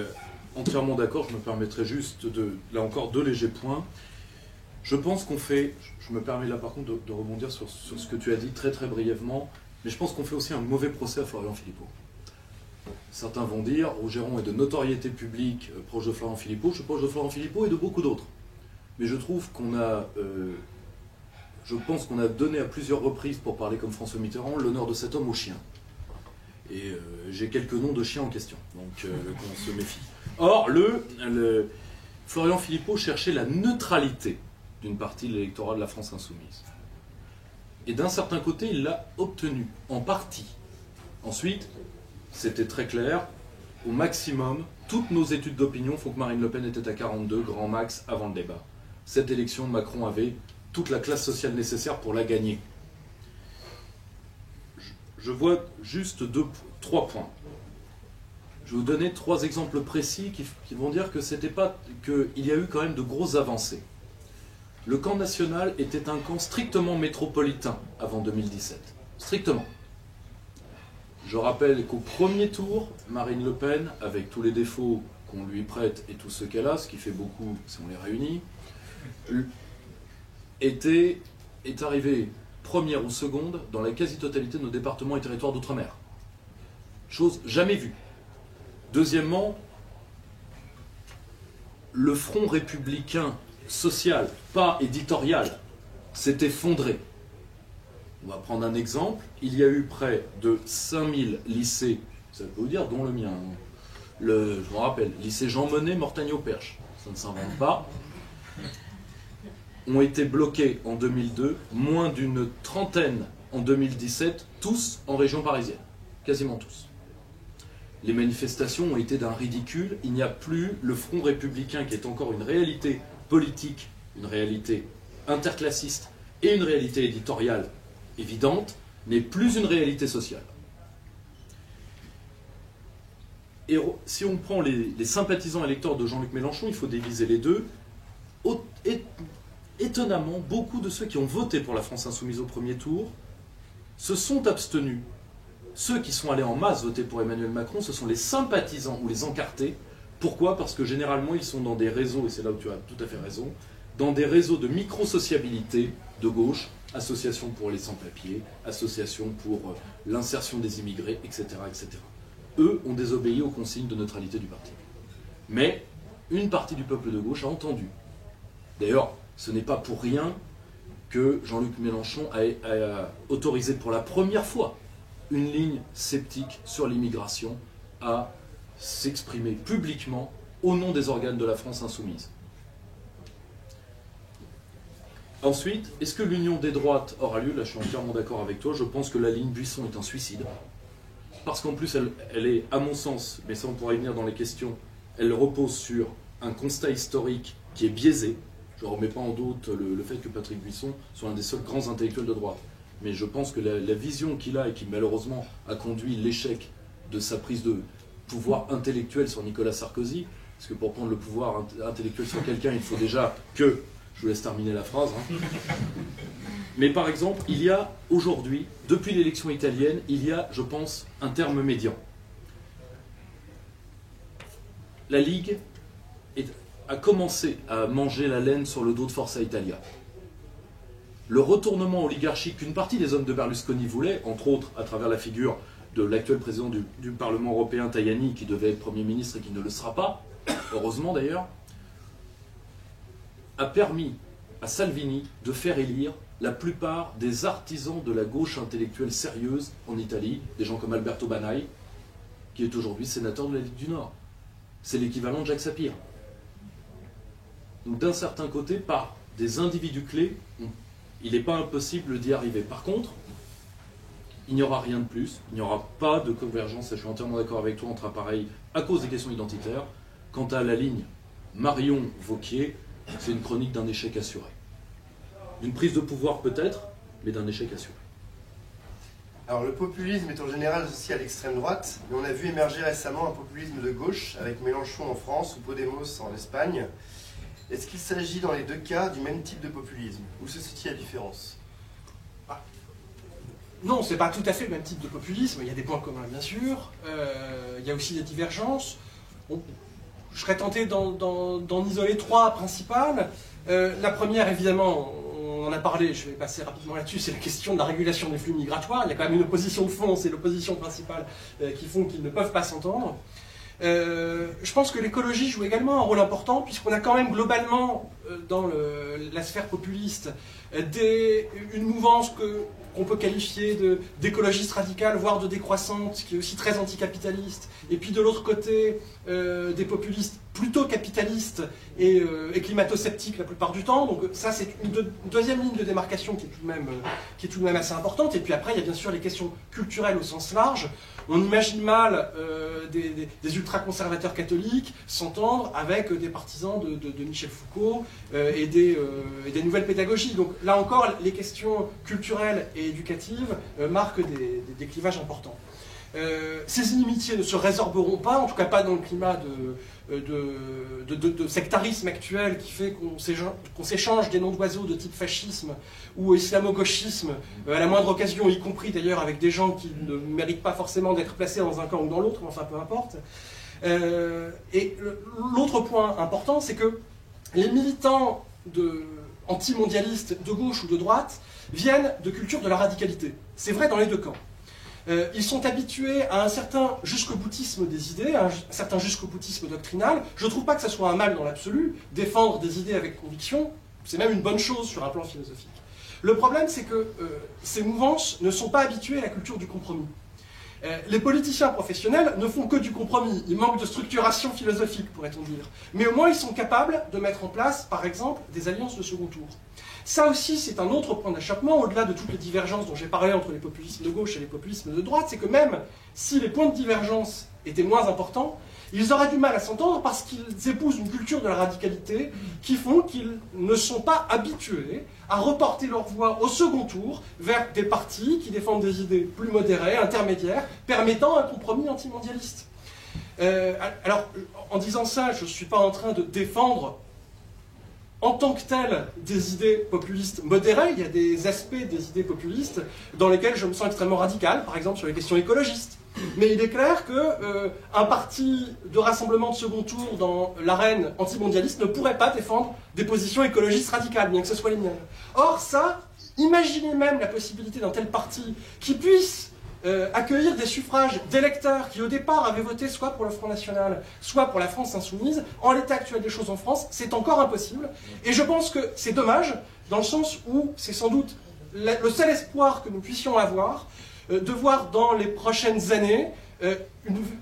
entièrement d'accord, je me permettrai juste, là encore, 2 légers points. Je pense qu'on fait, je me permets là par contre de rebondir sur ce que tu as dit très très brièvement, mais je pense qu'on fait aussi un mauvais procès à Florian Philippot. Certains vont dire, Rougeron est de notoriété publique proche de Florian Philippot, je suis proche de Florian Philippot et de beaucoup d'autres. Mais je trouve qu'on a, je pense qu'on a donné à plusieurs reprises, pour parler comme François Mitterrand, l'honneur de cet homme au chien. Et j'ai quelques noms de chiens en question, donc qu'on se méfie. Or, Florian Philippot cherchait la neutralité d'une partie de l'électorat de la France insoumise. Et d'un certain côté, il l'a obtenu, en partie. Ensuite, c'était très clair, au maximum, toutes nos études d'opinion font que Marine Le Pen était à 42, grand max, avant le débat. Cette élection, Macron avait toute la classe sociale nécessaire pour la gagner. Je vois juste 3 points. Je vais vous donner 3 exemples précis qui vont dire que qu'il y a eu quand même de grosses avancées. Le camp national était un camp strictement métropolitain avant 2017. Strictement. Je rappelle qu'au premier tour, Marine Le Pen, avec tous les défauts qu'on lui prête et tout ce qu'elle a, ce qui fait beaucoup si on les réunit, est arrivée première ou seconde dans la quasi-totalité de nos départements et territoires d'outre-mer. Chose jamais vue. Deuxièmement, le front républicain social, pas éditorial, s'est effondré. On va prendre un exemple. Il y a eu près de 5000 lycées, ça peut vous dire, dont le mien. Je me rappelle, lycée Jean Monnet, Mortagne-au-Perche, ça ne s'invente pas, ont été bloqués en 2002, moins d'une trentaine en 2017, tous en région parisienne, quasiment tous. Les manifestations ont été d'un ridicule, il n'y a plus le front républicain qui est encore une réalité politique, une réalité interclassiste et une réalité éditoriale évidente, n'est plus une réalité sociale. Et si on prend les sympathisants électeurs de Jean-Luc Mélenchon, il faut diviser les deux. Étonnamment, beaucoup de ceux qui ont voté pour la France Insoumise au premier tour se sont abstenus. Ceux qui sont allés en masse voter pour Emmanuel Macron, ce sont les sympathisants ou les encartés. Pourquoi? Parce que généralement, ils sont dans des réseaux, et c'est là où tu as tout à fait raison, dans des réseaux de micro-sociabilité de gauche, associations pour les sans-papiers, associations pour l'insertion des immigrés, etc., etc. Eux ont désobéi aux consignes de neutralité du parti. Mais une partie du peuple de gauche a entendu. D'ailleurs, ce n'est pas pour rien que Jean-Luc Mélenchon a autorisé pour la première fois une ligne sceptique sur l'immigration à s'exprimer publiquement au nom des organes de la France insoumise. Ensuite, est-ce que l'union des droites aura lieu? Là, je suis entièrement d'accord avec toi. Je pense que la ligne Buisson est un suicide. Parce qu'en plus, elle est, à mon sens, mais ça on pourra y venir dans les questions, elle repose sur un constat historique qui est biaisé. Je ne remets pas en doute le fait que Patrick Buisson soit un des seuls grands intellectuels de droite. Mais je pense que la vision qu'il a et qui malheureusement a conduit l'échec de sa prise de pouvoir intellectuel sur Nicolas Sarkozy, parce que pour prendre le pouvoir intellectuel sur quelqu'un, il faut déjà que... Je vous laisse terminer la phrase. Mais par exemple, il y a aujourd'hui, depuis l'élection italienne, il y a, je pense, un terme médian. La Ligue a commencé à manger la laine sur le dos de Forza Italia. Le retournement oligarchique qu'une partie des hommes de Berlusconi voulaient, entre autres à travers la figure de l'actuel président du Parlement européen, Tajani, qui devait être Premier ministre et qui ne le sera pas, heureusement d'ailleurs, a permis à Salvini de faire élire la plupart des artisans de la gauche intellectuelle sérieuse en Italie, des gens comme Alberto Banai, qui est aujourd'hui sénateur de la Ligue du Nord. C'est l'équivalent de Jacques Sapir. Donc d'un certain côté, par des individus clés, il n'est pas impossible d'y arriver. Par contre, il n'y aura rien de plus, il n'y aura pas de convergence, et je suis entièrement d'accord avec toi, entre appareils à cause des questions identitaires. Quant à la ligne Marion-Wauquiez, c'est une chronique d'un échec assuré. D'une prise de pouvoir peut-être, mais d'un échec assuré. Alors le populisme est en général associé à l'extrême droite, mais on a vu émerger récemment un populisme de gauche, avec Mélenchon en France ou Podemos en Espagne. Est-ce qu'il s'agit dans les deux cas du même type de populisme? Où se situe la différence? Non, c'est pas tout à fait le même type de populisme. Il y a des points communs, bien sûr. Il y a aussi des divergences. Je serais tenté d'en isoler trois principales. La première, évidemment, on en a parlé, je vais passer rapidement là-dessus, c'est la question de la régulation des flux migratoires. Il y a quand même une opposition de fond, c'est l'opposition principale qui font qu'ils ne peuvent pas s'entendre. Je pense que l'écologie joue également un rôle important, puisqu'on a quand même globalement, dans la sphère populiste, une mouvance qu'on peut qualifier d'écologiste radicale, voire de décroissante, qui est aussi très anticapitaliste, et puis de l'autre côté, des populistes plutôt capitalistes et climato-sceptiques la plupart du temps. Donc ça, c'est une deuxième ligne de démarcation qui est tout de même assez importante. Et puis après, il y a bien sûr les questions culturelles au sens large. On imagine mal des ultra-conservateurs catholiques s'entendre avec des partisans de Michel Foucault et des nouvelles pédagogies. Donc là encore, les questions culturelles et éducatives marquent des clivages importants. Ces inimitiés ne se résorberont pas, en tout cas pas dans le climat de sectarisme actuel qui fait qu'on s'échange des noms d'oiseaux de type fascisme ou islamo-gauchisme à la moindre occasion, y compris d'ailleurs avec des gens qui ne méritent pas forcément d'être placés dans un camp ou dans l'autre, mais enfin peu importe. Et l'autre point important, c'est que les militants anti-mondialistes de gauche ou de droite viennent de culture de la radicalité. C'est vrai dans les deux camps. Ils sont habitués à un certain jusqu'au-boutisme des idées, à un certain jusqu'au-boutisme doctrinal. Je ne trouve pas que ça soit un mal dans l'absolu. Défendre des idées avec conviction, c'est même une bonne chose sur un plan philosophique. Le problème, c'est que ces mouvances ne sont pas habituées à la culture du compromis. Les politiciens professionnels ne font que du compromis. Ils manquent de structuration philosophique, pourrait-on dire. Mais au moins, ils sont capables de mettre en place, par exemple, des alliances de second tour. Ça aussi, c'est un autre point d'achoppement, au-delà de toutes les divergences dont j'ai parlé entre les populismes de gauche et les populismes de droite, c'est que même si les points de divergence étaient moins importants, ils auraient du mal à s'entendre parce qu'ils épousent une culture de la radicalité qui font qu'ils ne sont pas habitués à reporter leur voix au second tour vers des partis qui défendent des idées plus modérées, intermédiaires, permettant un compromis antimondialiste. Alors, en disant ça, je ne suis pas en train de défendre en tant que tel des idées populistes modérées. Il y a des aspects des idées populistes dans lesquels je me sens extrêmement radical, par exemple sur les questions écologistes. Mais il est clair qu'un parti de rassemblement de second tour dans l'arène antimondialiste ne pourrait pas défendre des positions écologistes radicales, bien que ce soit les miennes. Or ça, imaginez même la possibilité d'un tel parti qui puisse accueillir des suffrages d'électeurs qui au départ avaient voté soit pour le Front National, soit pour la France Insoumise. En l'état actuel des choses en France, c'est encore impossible. Et je pense que c'est dommage, dans le sens où c'est sans doute le seul espoir que nous puissions avoir, de voir dans les prochaines années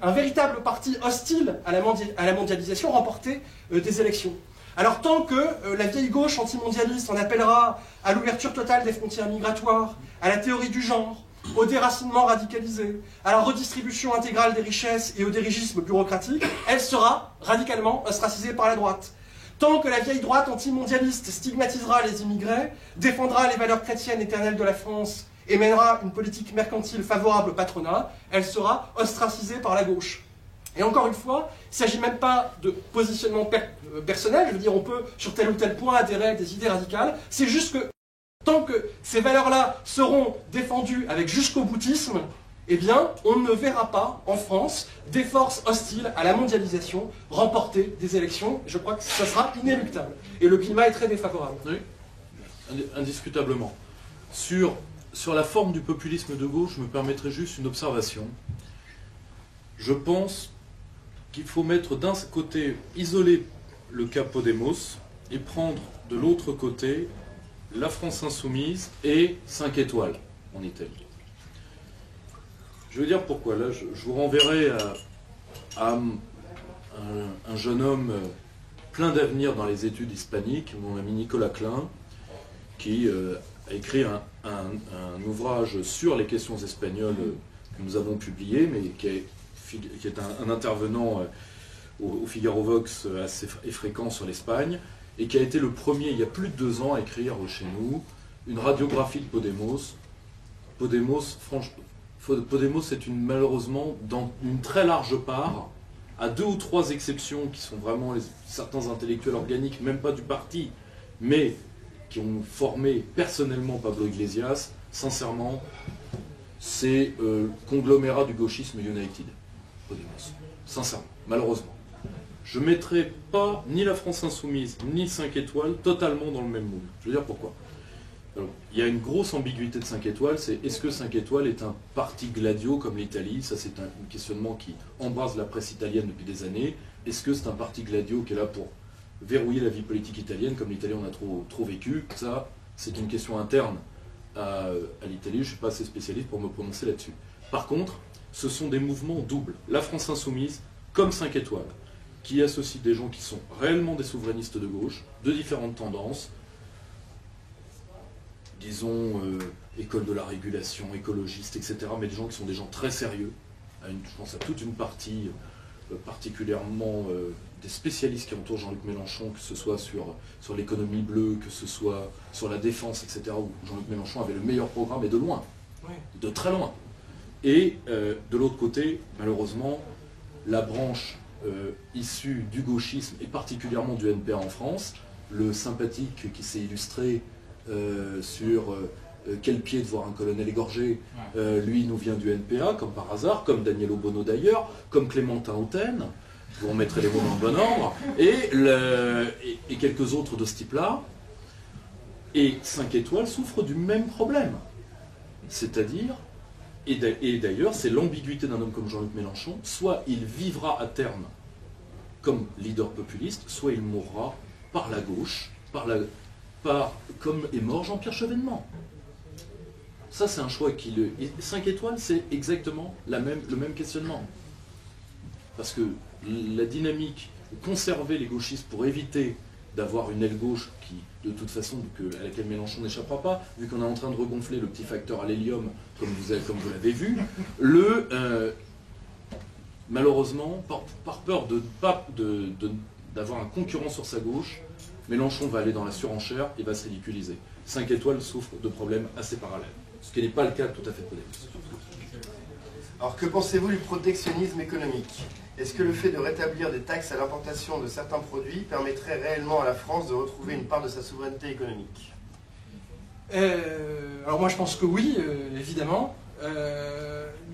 un véritable parti hostile à la mondialisation remporter des élections. Alors tant que la vieille gauche antimondialiste en appellera à l'ouverture totale des frontières migratoires, à la théorie du genre, au déracinement radicalisé, à la redistribution intégrale des richesses et au dirigisme bureaucratique, elle sera radicalement ostracisée par la droite. Tant que la vieille droite antimondialiste stigmatisera les immigrés, défendra les valeurs chrétiennes éternelles de la France et mènera une politique mercantile favorable au patronat, elle sera ostracisée par la gauche. Et encore une fois, il ne s'agit même pas de positionnement personnel, je veux dire, on peut sur tel ou tel point adhérer à des idées radicales, c'est juste que tant que ces valeurs-là seront défendues avec jusqu'au boutisme, eh bien, on ne verra pas en France des forces hostiles à la mondialisation remporter des élections. Je crois que ça sera inéluctable. Et le climat est très défavorable. Oui, indiscutablement. Sur la forme du populisme de gauche, je me permettrai juste une observation. Je pense qu'il faut mettre d'un côté, isoler le cas Podemos et prendre de l'autre côté la France Insoumise et 5 étoiles en Italie. Je veux dire pourquoi. Là, je vous renverrai à un jeune homme plein d'avenir dans les études hispaniques, mon ami Nicolas Klein, qui a écrit un ouvrage sur les questions espagnoles que nous avons publié, mais qui est un intervenant au Figaro Vox assez fréquent sur l'Espagne, et qui a été le premier, il y a plus de 2 ans, à écrire chez nous une radiographie de Podemos. Podemos est malheureusement, dans une très large part, à 2 ou 3 exceptions qui sont vraiment certains intellectuels organiques, même pas du parti, mais qui ont formé personnellement Pablo Iglesias, sincèrement, c'est conglomérat du gauchisme United, Podemos. Sincèrement, malheureusement. Je ne mettrai pas ni la France Insoumise, ni 5 étoiles totalement dans le même moule. Je veux dire pourquoi. Alors, il y a une grosse ambiguïté de 5 étoiles, c'est est-ce que 5 étoiles est un parti gladio comme l'Italie? Ça, c'est un questionnement qui embrase la presse italienne depuis des années. Est-ce que c'est un parti gladio qui est là pour verrouiller la vie politique italienne, comme l'Italie en a trop vécu? Ça, c'est une question interne à l'Italie. Je ne suis pas assez spécialiste pour me prononcer là-dessus. Par contre, ce sont des mouvements doubles. La France Insoumise, comme 5 étoiles, qui associent des gens qui sont réellement des souverainistes de gauche, de différentes tendances, disons, école de la régulation, écologistes, etc., mais des gens qui sont des gens très sérieux. Je pense à toute une partie, particulièrement des spécialistes qui entourent Jean-Luc Mélenchon, que ce soit sur l'économie bleue, que ce soit sur la défense, etc., où Jean-Luc Mélenchon avait le meilleur programme, et de loin, de très loin. Et de l'autre côté, malheureusement, la branche issue du gauchisme, et particulièrement du NPA en France, le sympathique qui s'est illustré sur quel pied de voir un colonel égorgé, lui nous vient du NPA, comme par hasard, comme Daniel Obono d'ailleurs, comme Clémentin Autain, vous remettrez les mots dans le bon ordre, et quelques autres de ce type-là. Et 5 étoiles souffrent du même problème. C'est-à-dire, et d'ailleurs, c'est l'ambiguïté d'un homme comme Jean-Luc Mélenchon, soit il vivra à terme comme leader populiste, soit il mourra par la gauche, comme est mort Jean-Pierre Chevènement. Ça, c'est un choix qui... 5 étoiles, c'est exactement le même questionnement. Parce que la dynamique, conserver les gauchistes pour éviter d'avoir une aile gauche qui, de toute façon, à laquelle Mélenchon n'échappera pas, vu qu'on est en train de regonfler le petit facteur à l'hélium, comme vous l'avez vu, malheureusement, par peur d'avoir un concurrent sur sa gauche, Mélenchon va aller dans la surenchère et va se ridiculiser. 5 étoiles souffrent de problèmes assez parallèles, ce qui n'est pas le cas tout à fait de Podemos. Alors que pensez-vous du protectionnisme économique? Est-ce que le fait de rétablir des taxes à l'importation de certains produits permettrait réellement à la France de retrouver une part de sa souveraineté économique? Alors moi je pense que oui, évidemment.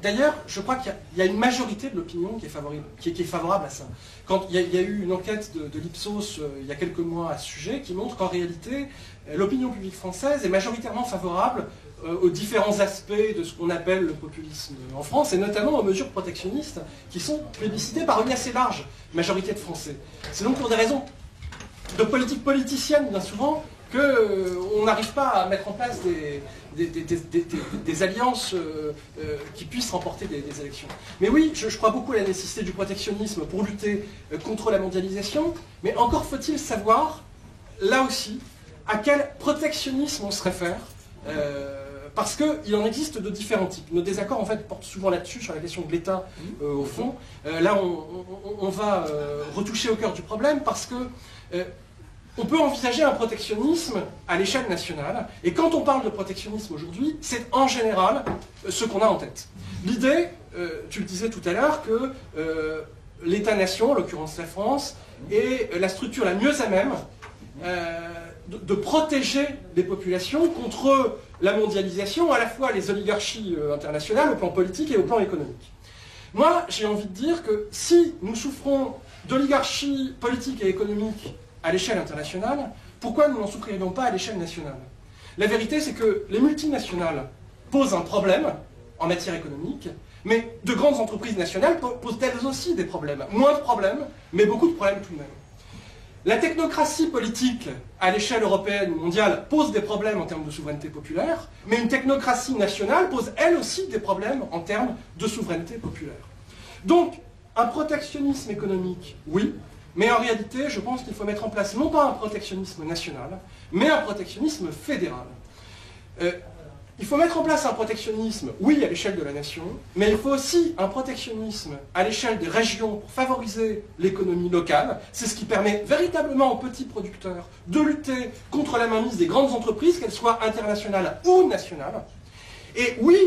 D'ailleurs, je crois qu'il y a une majorité de l'opinion qui est favorable à ça. Quand il y a eu une enquête de l'Ipsos il y a quelques mois à ce sujet qui montre qu'en réalité, l'opinion publique française est majoritairement favorable aux différents aspects de ce qu'on appelle le populisme en France, et notamment aux mesures protectionnistes qui sont plébiscitées par une assez large majorité de Français. C'est donc pour des raisons de politique politicienne, bien souvent, qu'on n'arrive pas à mettre en place des alliances qui puissent remporter des élections. Mais oui, je crois beaucoup à la nécessité du protectionnisme pour lutter contre la mondialisation, mais encore faut-il savoir, là aussi, à quel protectionnisme on se réfère, parce qu'il en existe de différents types. Nos désaccords, en fait, portent souvent là-dessus, sur la question de l'État, au fond. Là, on va retoucher au cœur du problème, parce que on peut envisager un protectionnisme à l'échelle nationale, et quand on parle de protectionnisme aujourd'hui, c'est en général ce qu'on a en tête. L'idée, tu le disais tout à l'heure, que l'État-nation, en l'occurrence la France, est la structure la mieux à même de protéger les populations contre la mondialisation, à la fois les oligarchies internationales au plan politique et au plan économique. Moi, j'ai envie de dire que si nous souffrons d'oligarchie politique et économique à l'échelle internationale, pourquoi nous n'en souffririons pas à l'échelle nationale? La vérité, c'est que les multinationales posent un problème en matière économique, mais de grandes entreprises nationales posent elles aussi des problèmes. Moins de problèmes, mais beaucoup de problèmes tout de même. La technocratie politique à l'échelle européenne ou mondiale pose des problèmes en termes de souveraineté populaire, mais une technocratie nationale pose elle aussi des problèmes en termes de souveraineté populaire. Donc, un protectionnisme économique, oui, mais en réalité, je pense qu'il faut mettre en place non pas un protectionnisme national, mais un protectionnisme fédéral. Il faut mettre en place un protectionnisme, oui, à l'échelle de la nation, mais il faut aussi un protectionnisme à l'échelle des régions pour favoriser l'économie locale. C'est ce qui permet véritablement aux petits producteurs de lutter contre la mainmise des grandes entreprises, qu'elles soient internationales ou nationales. Et oui,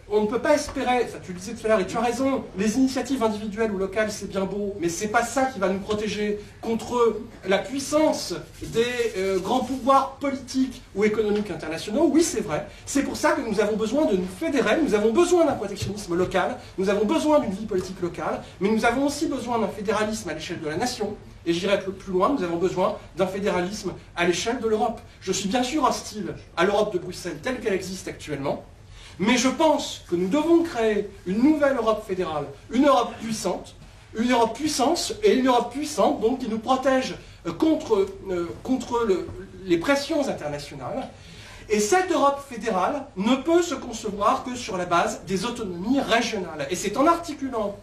on ne peut pas espérer, enfin, tu le disais tout à l'heure, et tu as raison, les initiatives individuelles ou locales, c'est bien beau, mais c'est pas ça qui va nous protéger contre la puissance des grands pouvoirs politiques ou économiques internationaux. Oui, c'est vrai. C'est pour ça que nous avons besoin de nous fédérer, nous avons besoin d'un protectionnisme local, nous avons besoin d'une vie politique locale, mais nous avons aussi besoin d'un fédéralisme à l'échelle de la nation. Et j'irai plus loin, nous avons besoin d'un fédéralisme à l'échelle de l'Europe. Je suis bien sûr hostile à l'Europe de Bruxelles telle qu'elle existe actuellement, mais je pense que nous devons créer une nouvelle Europe fédérale, une Europe puissante, et une Europe puissante donc, qui nous protège contre les pressions internationales. Et cette Europe fédérale ne peut se concevoir que sur la base des autonomies régionales. Et c'est en articulant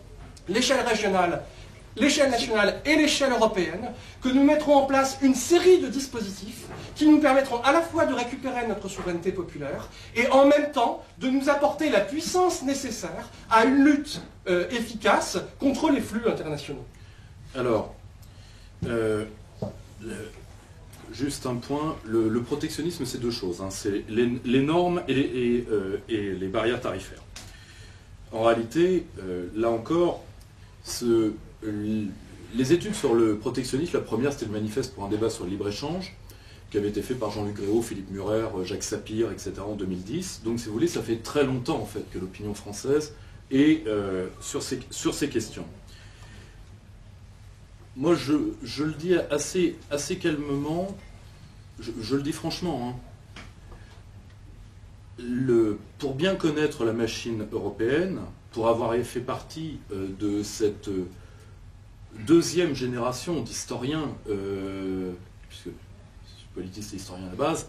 l'échelle régionale, l'échelle nationale et l'échelle européenne, que nous mettrons en place une série de dispositifs qui nous permettront à la fois de récupérer notre souveraineté populaire et en même temps de nous apporter la puissance nécessaire à une lutte efficace contre les flux internationaux. Alors, juste un point, le protectionnisme c'est deux choses, hein, c'est les normes et les barrières tarifaires. En réalité, là encore, les études sur le protectionnisme, la première c'était le manifeste pour un débat sur le libre-échange, qui avait été fait par Jean-Luc Gréau, Philippe Murer, Jacques Sapir, etc. en 2010. Donc si vous voulez, ça fait très longtemps en fait que l'opinion française est sur ces questions. Moi je le dis assez calmement, je le dis franchement, hein. Pour bien connaître la machine européenne, pour avoir fait partie de cette deuxième génération d'historiens, puisque je suis politiste et historien à la base,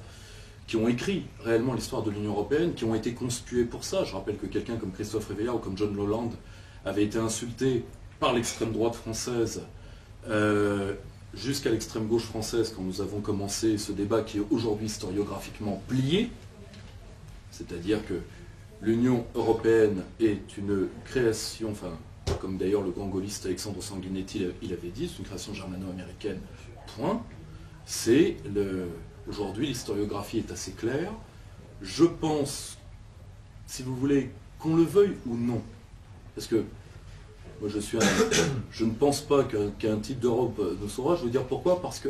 qui ont écrit réellement l'histoire de l'Union européenne, qui ont été conspués pour ça. Je rappelle que quelqu'un comme Christophe Réveillard ou comme John Lowland avait été insulté par l'extrême droite française jusqu'à l'extrême gauche française quand nous avons commencé ce débat qui est aujourd'hui historiographiquement plié. C'est-à-dire que l'Union européenne est une création, enfin, comme d'ailleurs le grand gaulliste Alexandre Sanguinetti il avait dit, c'est une création germano-américaine, point. Aujourd'hui, l'historiographie est assez claire. Je pense, si vous voulez, qu'on le veuille ou non, parce que moi je ne pense pas qu'un type d'Europe nous sauvera. Je veux dire pourquoi, parce que,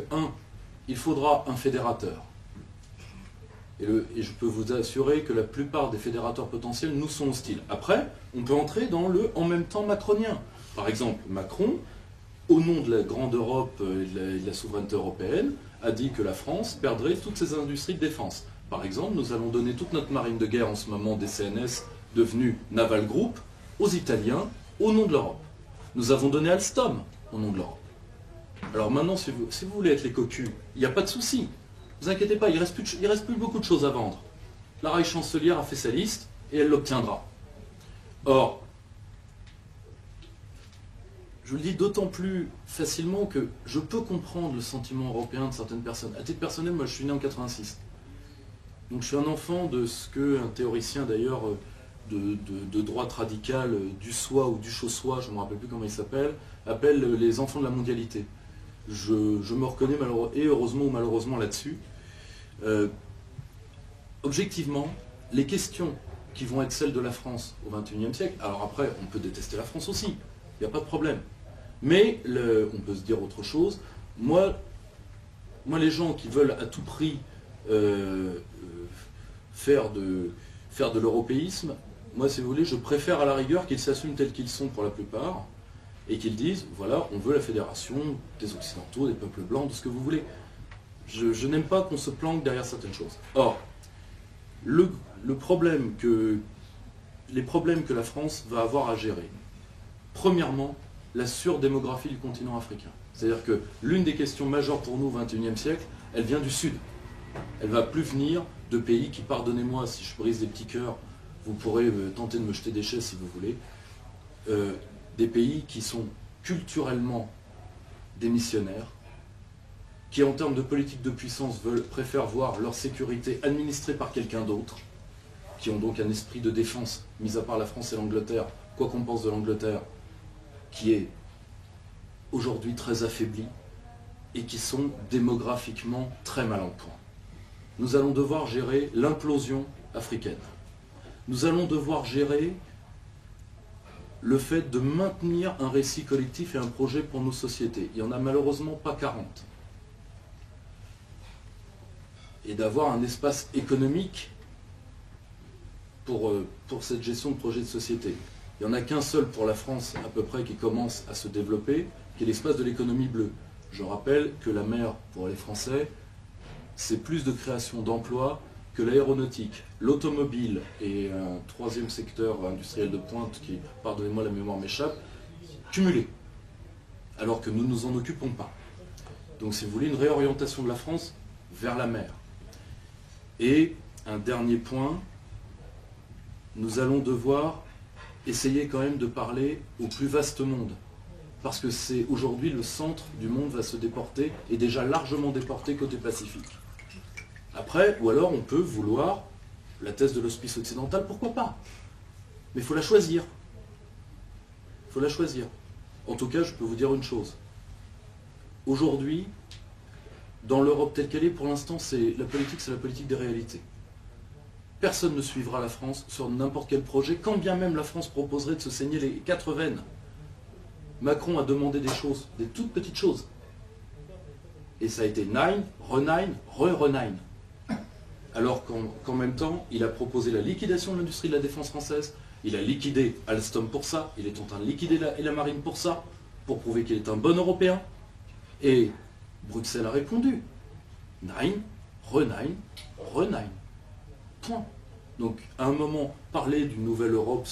il faudra un fédérateur. Et je peux vous assurer que la plupart des fédérateurs potentiels nous sont hostiles. Après, on peut entrer dans le « en même temps » macronien. Par exemple, Macron, au nom de la grande Europe et de la souveraineté européenne, a dit que la France perdrait toutes ses industries de défense. Par exemple, nous allons donner toute notre marine de guerre en ce moment des CNS, devenue Naval Group, aux Italiens, au nom de l'Europe. Nous avons donné Alstom au nom de l'Europe. Alors maintenant, si vous voulez être les cocus, il n'y a pas de souci. Ne vous inquiétez pas, il ne reste plus beaucoup de choses à vendre. La Reichschancelière a fait sa liste et elle l'obtiendra. Or, je le dis d'autant plus facilement que je peux comprendre le sentiment européen de certaines personnes. À titre personnel, moi je suis né en 86. Donc je suis un enfant de ce qu'un théoricien d'ailleurs de droite radicale, du Soi ou du Chaussois, je ne me rappelle plus comment il s'appelle, appelle les enfants de la mondialité. Je me reconnais et heureusement ou malheureusement là-dessus. Objectivement, les questions qui vont être celles de la France au XXIe siècle, alors après, on peut détester la France aussi, il n'y a pas de problème. Mais on peut se dire autre chose. Moi, les gens qui veulent à tout prix faire de l'européisme, moi, si vous voulez, je préfère à la rigueur qu'ils s'assument tels qu'ils sont pour la plupart, et qu'ils disent, voilà, on veut la fédération des Occidentaux, des peuples blancs, de ce que vous voulez. Je n'aime pas qu'on se planque derrière certaines choses. Or, les problèmes que la France va avoir à gérer, premièrement, la surdémographie du continent africain. C'est-à-dire que l'une des questions majeures pour nous au XXIe siècle, elle vient du Sud. Elle ne va plus venir de pays qui, pardonnez-moi si je brise des petits cœurs, vous pourrez tenter de me jeter des chaises si vous voulez, des pays qui sont culturellement démissionnaires, qui en termes de politique de puissance préfèrent voir leur sécurité administrée par quelqu'un d'autre, qui ont donc un esprit de défense, mis à part la France et l'Angleterre, quoi qu'on pense de l'Angleterre, qui est aujourd'hui très affaibli, et qui sont démographiquement très mal en point. Nous allons devoir gérer l'implosion africaine. Nous allons devoir gérer le fait de maintenir un récit collectif et un projet pour nos sociétés. Il n'y en a malheureusement pas 40. Et d'avoir un espace économique pour cette gestion de projet de société. Il n'y en a qu'un seul pour la France à peu près qui commence à se développer, qui est l'espace de l'économie bleue. Je rappelle que la mer, pour les Français, c'est plus de création d'emplois que l'aéronautique, l'automobile et un troisième secteur industriel de pointe qui, pardonnez-moi la mémoire m'échappe, cumulés. Alors que nous ne nous en occupons pas. Donc si vous voulez, une réorientation de la France vers la mer. Et un dernier point, nous allons devoir essayer quand même de parler au plus vaste monde. Parce que c'est aujourd'hui le centre du monde va se déporter, et déjà largement déporté côté Pacifique. Après, ou alors on peut vouloir la thèse de l'hospice occidental, pourquoi pas? Mais il faut la choisir. Il faut la choisir. En tout cas, je peux vous dire une chose. Aujourd'hui, dans l'Europe telle qu'elle est, pour l'instant, c'est la politique des réalités. Personne ne suivra la France sur n'importe quel projet, quand bien même la France proposerait de se saigner les 4 veines. Macron a demandé des choses, des toutes petites choses. Et ça a été nine, re-nine, re-re-nine. Alors qu'en même temps, il a proposé la liquidation de l'industrie de la défense française, il a liquidé Alstom pour ça, il est en train de liquider la marine pour ça, pour prouver qu'il est un bon Européen. Et Bruxelles a répondu. Nine, re-nine, re-nine. Point. Donc, à un moment, parler d'une nouvelle Europe,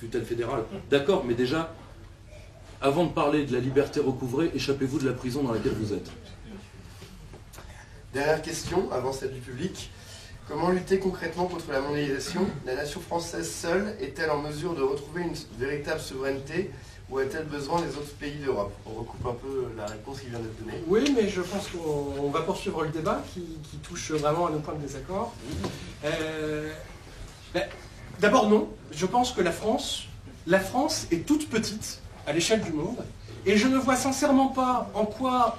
fut-elle fédérale, d'accord, mais déjà, avant de parler de la liberté recouvrée, échappez-vous de la prison dans laquelle vous êtes. Dernière question, avant celle du public. Comment lutter concrètement contre la mondialisation? La nation française seule est-elle en mesure de retrouver une véritable souveraineté ou a-t-elle besoin des autres pays d'Europe? On recoupe un peu la réponse qui vient d'être donnée. Oui, mais je pense qu'on va poursuivre le débat qui touche vraiment à nos points de désaccord. D'abord non, je pense que la France est toute petite à l'échelle du monde, et je ne vois sincèrement pas en quoi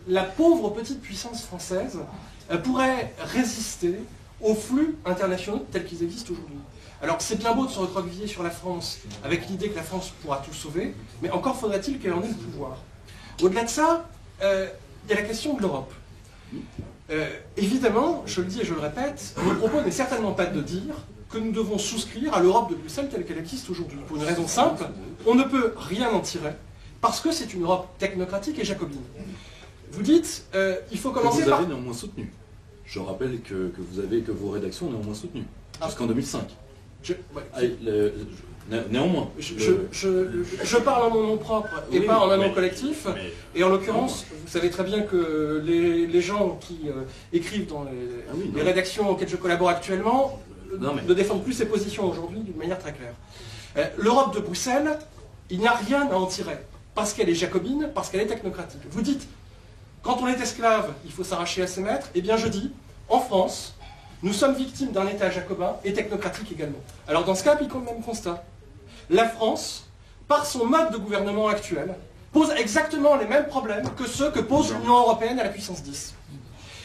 la pauvre petite puissance française pourrait résister aux flux internationaux tels qu'ils existent aujourd'hui. Alors c'est bien beau de se recroqueviller sur la France avec l'idée que la France pourra tout sauver, mais encore faudrait-il qu'elle en ait le pouvoir. Au-delà de ça, il y a la question de l'Europe. Évidemment, je le dis et je le répète, mon propos n'est certainement pas de dire que nous devons souscrire à l'Europe de Bruxelles telle qu'elle existe aujourd'hui. Pour une raison simple, on ne peut rien en tirer, parce que c'est une Europe technocratique et jacobine. Vous dites, il faut commencer par... Vous avez néanmoins soutenu. Je rappelle que vos rédactions ont néanmoins soutenu, jusqu'en 2005. Néanmoins. Je parle en mon nom propre et pas en un nom collectif. Et en l'occurrence, vous savez très bien que les gens qui écrivent dans les rédactions auxquelles je collabore actuellement ne défendent plus ces positions aujourd'hui d'une manière très claire. L'Europe de Bruxelles, il n'y a rien à en tirer. Parce qu'elle est jacobine, parce qu'elle est technocratique. Vous dites, quand on est esclave, il faut s'arracher à ses maîtres. Eh bien je dis, en France, nous sommes victimes d'un État jacobin et technocratique également. Alors dans ce cas, appliquons le même constat. La France, par son mode de gouvernement actuel, pose exactement les mêmes problèmes que ceux que pose l'Union européenne à la puissance 10.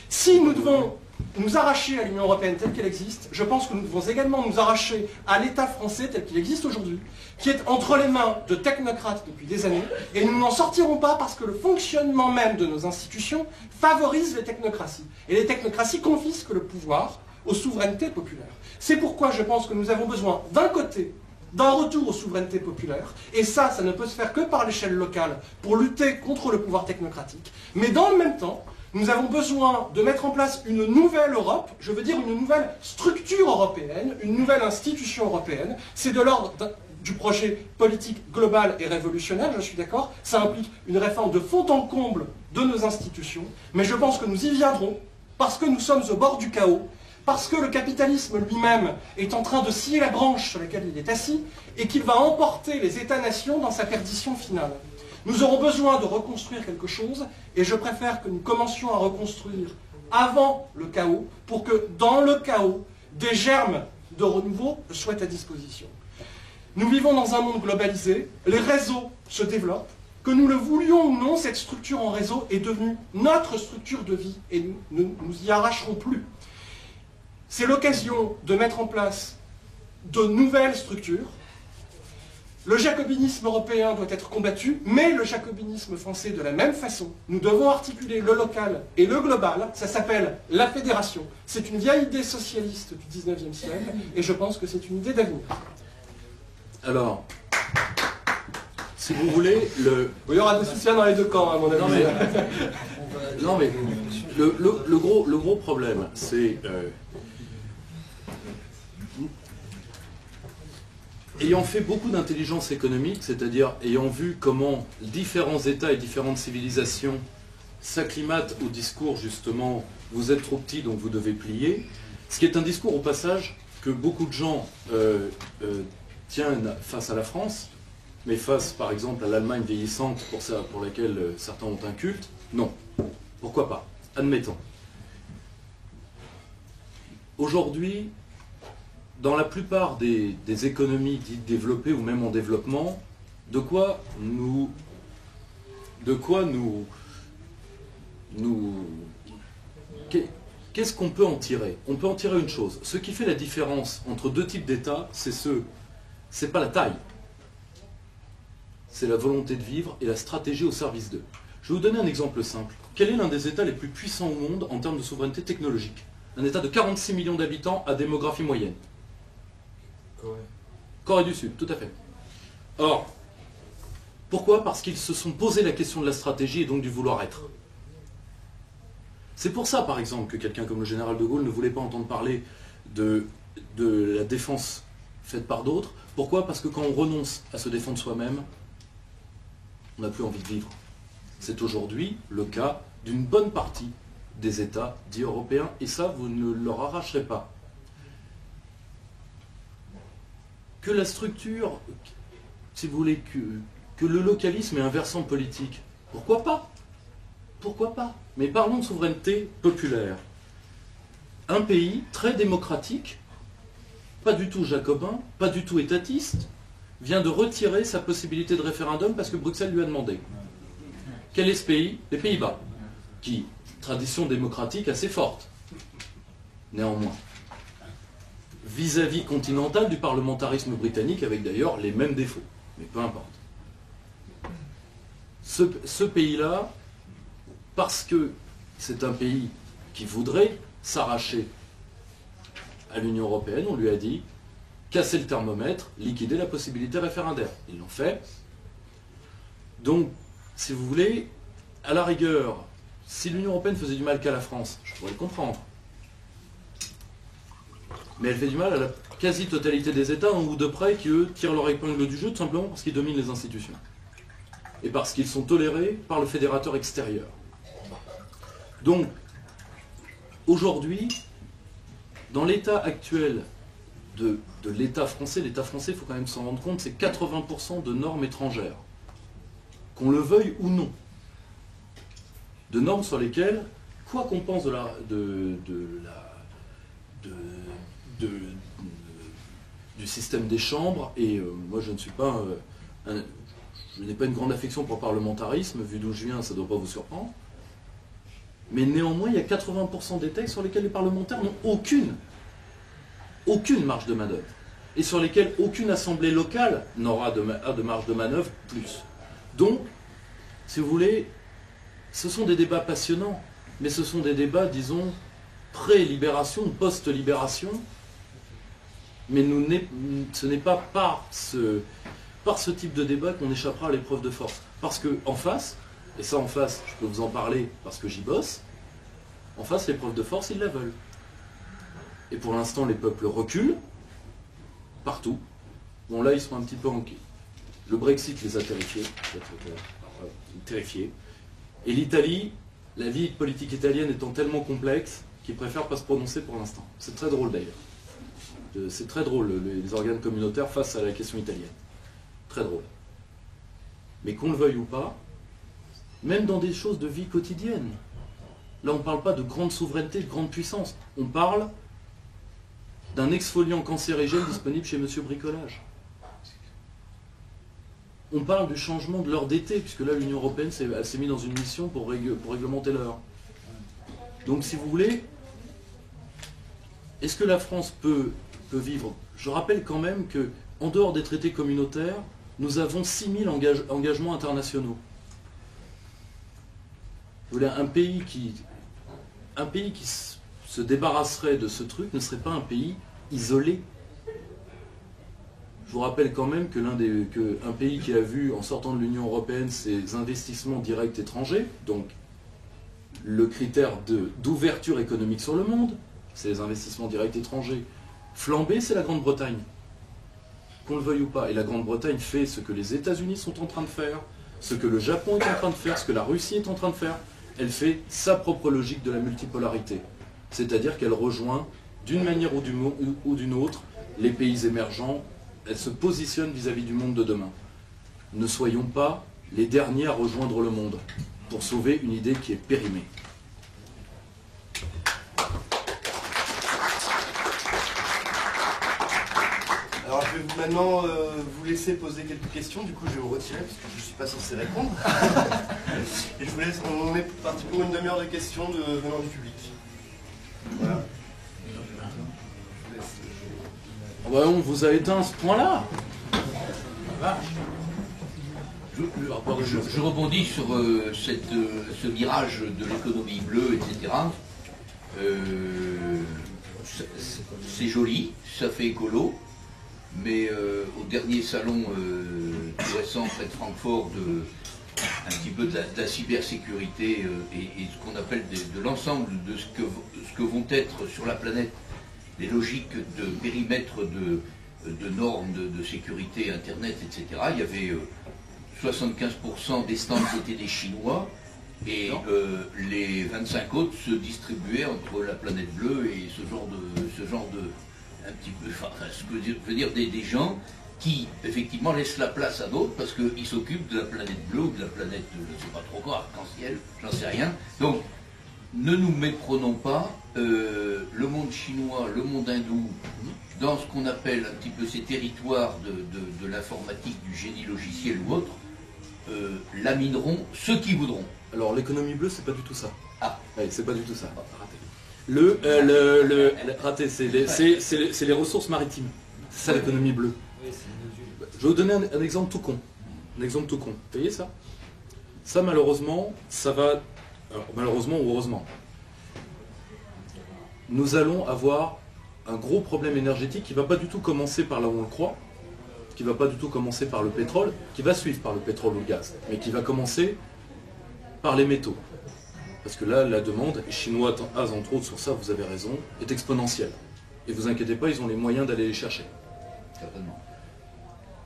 Si nous devons nous arracher à l'Union européenne telle qu'elle existe, je pense que nous devons également nous arracher à l'État français tel qu'il existe aujourd'hui, qui est entre les mains de technocrates depuis des années, et nous n'en sortirons pas parce que le fonctionnement même de nos institutions favorise les technocraties. Et les technocraties confisquent le pouvoir aux souverainetés populaires. C'est pourquoi je pense que nous avons besoin, d'un côté, d'un retour aux souverainetés populaires, et ça ne peut se faire que par l'échelle locale pour lutter contre le pouvoir technocratique, mais dans le même temps, nous avons besoin de mettre en place une nouvelle Europe, je veux dire une nouvelle structure européenne, une nouvelle institution européenne. C'est de l'ordre du projet politique global et révolutionnaire, je suis d'accord. Ça implique une réforme de fond en comble de nos institutions, mais je pense que nous y viendrons parce que nous sommes au bord du chaos, parce que le capitalisme lui-même est en train de scier la branche sur laquelle il est assis et qu'il va emporter les États-nations dans sa perdition finale. Nous aurons besoin de reconstruire quelque chose, et je préfère que nous commencions à reconstruire avant le chaos, pour que dans le chaos, des germes de renouveau soient à disposition. Nous vivons dans un monde globalisé, les réseaux se développent, que nous le voulions ou non, cette structure en réseau est devenue notre structure de vie, et nous ne nous y arracherons plus. C'est l'occasion de mettre en place de nouvelles structures. Le jacobinisme européen doit être combattu, mais le jacobinisme français de la même façon. Nous devons articuler le local et le global. Ça s'appelle la fédération. C'est une vieille idée socialiste du 19e siècle, et je pense que c'est une idée d'avenir. Alors, si vous voulez, il y aura des soutiens dans les deux camps, à mon avis. Non mais le gros problème, c'est... ayant fait beaucoup d'intelligence économique, c'est-à-dire ayant vu comment différents États et différentes civilisations s'acclimatent au discours justement « vous êtes trop petit donc vous devez plier », ce qui est un discours au passage que beaucoup de gens tiennent face à la France, mais face par exemple à l'Allemagne vieillissante pour laquelle certains ont un culte, non. Pourquoi pas? Admettons. Aujourd'hui, dans la plupart des économies dites développées ou même en développement, qu'est-ce qu'on peut en tirer? On peut en tirer une chose. Ce qui fait la différence entre deux types d'États, c'est pas la taille. C'est la volonté de vivre et la stratégie au service d'eux. Je vais vous donner un exemple simple. Quel est l'un des États les plus puissants au monde en termes de souveraineté technologique? Un État de 46 millions d'habitants à démographie moyenne. Corée du Sud, tout à fait. Or, pourquoi? Parce qu'ils se sont posé la question de la stratégie et donc du vouloir-être. C'est pour ça, par exemple, que quelqu'un comme le général de Gaulle ne voulait pas entendre parler de la défense faite par d'autres. Pourquoi? Parce que quand on renonce à se défendre soi-même, on n'a plus envie de vivre. C'est aujourd'hui le cas d'une bonne partie des États dits européens, et ça, vous ne leur arracherez pas. Que la structure, si vous voulez, que le localisme ait un versant politique, pourquoi pas? Pourquoi pas? Mais parlons de souveraineté populaire. Un pays très démocratique, pas du tout jacobin, pas du tout étatiste, vient de retirer sa possibilité de référendum parce que Bruxelles lui a demandé. Quel est ce pays? Les Pays-Bas, qui, tradition démocratique assez forte, néanmoins. Vis-à-vis continental du parlementarisme britannique, avec d'ailleurs les mêmes défauts, mais peu importe. Ce pays-là, parce que c'est un pays qui voudrait s'arracher à l'Union européenne, on lui a dit casser le thermomètre, liquider la possibilité référendaire. Ils l'ont fait. Donc, si vous voulez, à la rigueur, si l'Union européenne faisait du mal qu'à la France, je pourrais le comprendre. Mais elle fait du mal à la quasi-totalité des États, un ou de près, qui eux tirent leur épingle du jeu, tout simplement parce qu'ils dominent les institutions. Et parce qu'ils sont tolérés par le fédérateur extérieur. Donc, aujourd'hui, dans l'état actuel de l'État français, il faut quand même s'en rendre compte, c'est 80% de normes étrangères. Qu'on le veuille ou non. De normes sur lesquelles, quoi qu'on pense du système des chambres, et moi je ne suis pas je n'ai pas une grande affection pour le parlementarisme, vu d'où je viens, ça ne doit pas vous surprendre, mais néanmoins il y a 80% des textes sur lesquels les parlementaires n'ont aucune marge de manœuvre, et sur lesquels aucune assemblée locale n'aura de marge de manœuvre plus. Donc, si vous voulez, ce sont des débats passionnants, mais ce sont des débats, disons, pré-libération ou post-libération, mais ce n'est pas par ce type de débat qu'on échappera à l'épreuve de force. Parce qu'en face, et ça en face, je peux vous en parler parce que j'y bosse, en face, l'épreuve de force, ils la veulent. Et pour l'instant, les peuples reculent, partout. Bon, là, ils sont un petit peu inquiets. Le Brexit les a terrifiés, terrifiés. Et l'Italie, la vie politique italienne étant tellement complexe qu'ils préfèrent pas se prononcer pour l'instant. C'est très drôle d'ailleurs. C'est très drôle, les organes communautaires face à la question italienne. Très drôle. Mais qu'on le veuille ou pas, même dans des choses de vie quotidienne, là on ne parle pas de grande souveraineté, de grande puissance. On parle d'un exfoliant cancérigène disponible chez Monsieur Bricolage. On parle du changement de l'heure d'été, puisque là l'Union européenne s'est mise dans une mission pour réglementer l'heure. Donc si vous voulez, est-ce que la France peut vivre? Je rappelle quand même qu'en dehors des traités communautaires, nous avons 6000 engagements internationaux. Vous voulez, un pays qui se débarrasserait de ce truc ne serait pas un pays isolé. Je vous rappelle quand même qu'un pays qui a vu, en sortant de l'Union européenne, ses investissements directs étrangers, donc le critère d'ouverture économique sur le monde, c'est les investissements directs étrangers, flambés, c'est la Grande-Bretagne. Qu'on le veuille ou pas. Et la Grande-Bretagne fait ce que les États-Unis sont en train de faire, ce que le Japon est en train de faire, ce que la Russie est en train de faire. Elle fait sa propre logique de la multipolarité. C'est-à-dire qu'elle rejoint, d'une manière ou d'une autre, les pays émergents. Elle se positionne vis-à-vis du monde de demain. Ne soyons pas les derniers à rejoindre le monde pour sauver une idée qui est périmée. Alors je vais maintenant vous laisser poser quelques questions, du coup je vais vous retirer parce que je ne suis pas censé répondre. Et je vous laisse, on est parti pour une demi-heure de questions venant du public. Voilà. Ouais, on vous a éteint à ce point-là. Je rebondis sur ce virage de l'économie bleue, etc. C'est joli, ça fait écolo, mais au dernier salon tout récent près de Francfort, un petit peu de la cybersécurité et ce qu'on appelle de l'ensemble de ce que vont être sur la planète les logiques de périmètre de normes de sécurité Internet, etc. Il y avait 75% des stands qui étaient des Chinois et les 25 autres se distribuaient entre la planète bleue et ce genre de un petit peu, enfin, ce que je veux dire des gens qui effectivement laissent la place à d'autres parce qu'ils s'occupent de la planète bleue ou de la planète, je ne sais pas trop quoi, arc-en-ciel, j'en sais rien. Donc ne nous méprenons pas, le monde chinois, le monde hindou, dans ce qu'on appelle un petit peu ces territoires de l'informatique, du génie logiciel ou autre, lamineront ceux qui voudront. Alors l'économie bleue, c'est pas du tout ça. Ah, ouais, c'est pas du tout ça. Raté, c'est les ressources maritimes. C'est ça l'économie bleue. Je vais vous donner un exemple tout con. Un exemple tout con. Vous voyez ça? Ça malheureusement, ça va. Alors, malheureusement ou heureusement, nous allons avoir un gros problème énergétique qui ne va pas du tout commencer par là où on le croit, qui ne va pas du tout commencer par le pétrole, qui va suivre par le pétrole ou le gaz, mais qui va commencer par les métaux. Parce que là, la demande, et chinois entre autres sur ça, vous avez raison, est exponentielle. Et vous inquiétez pas, ils ont les moyens d'aller les chercher. certainement.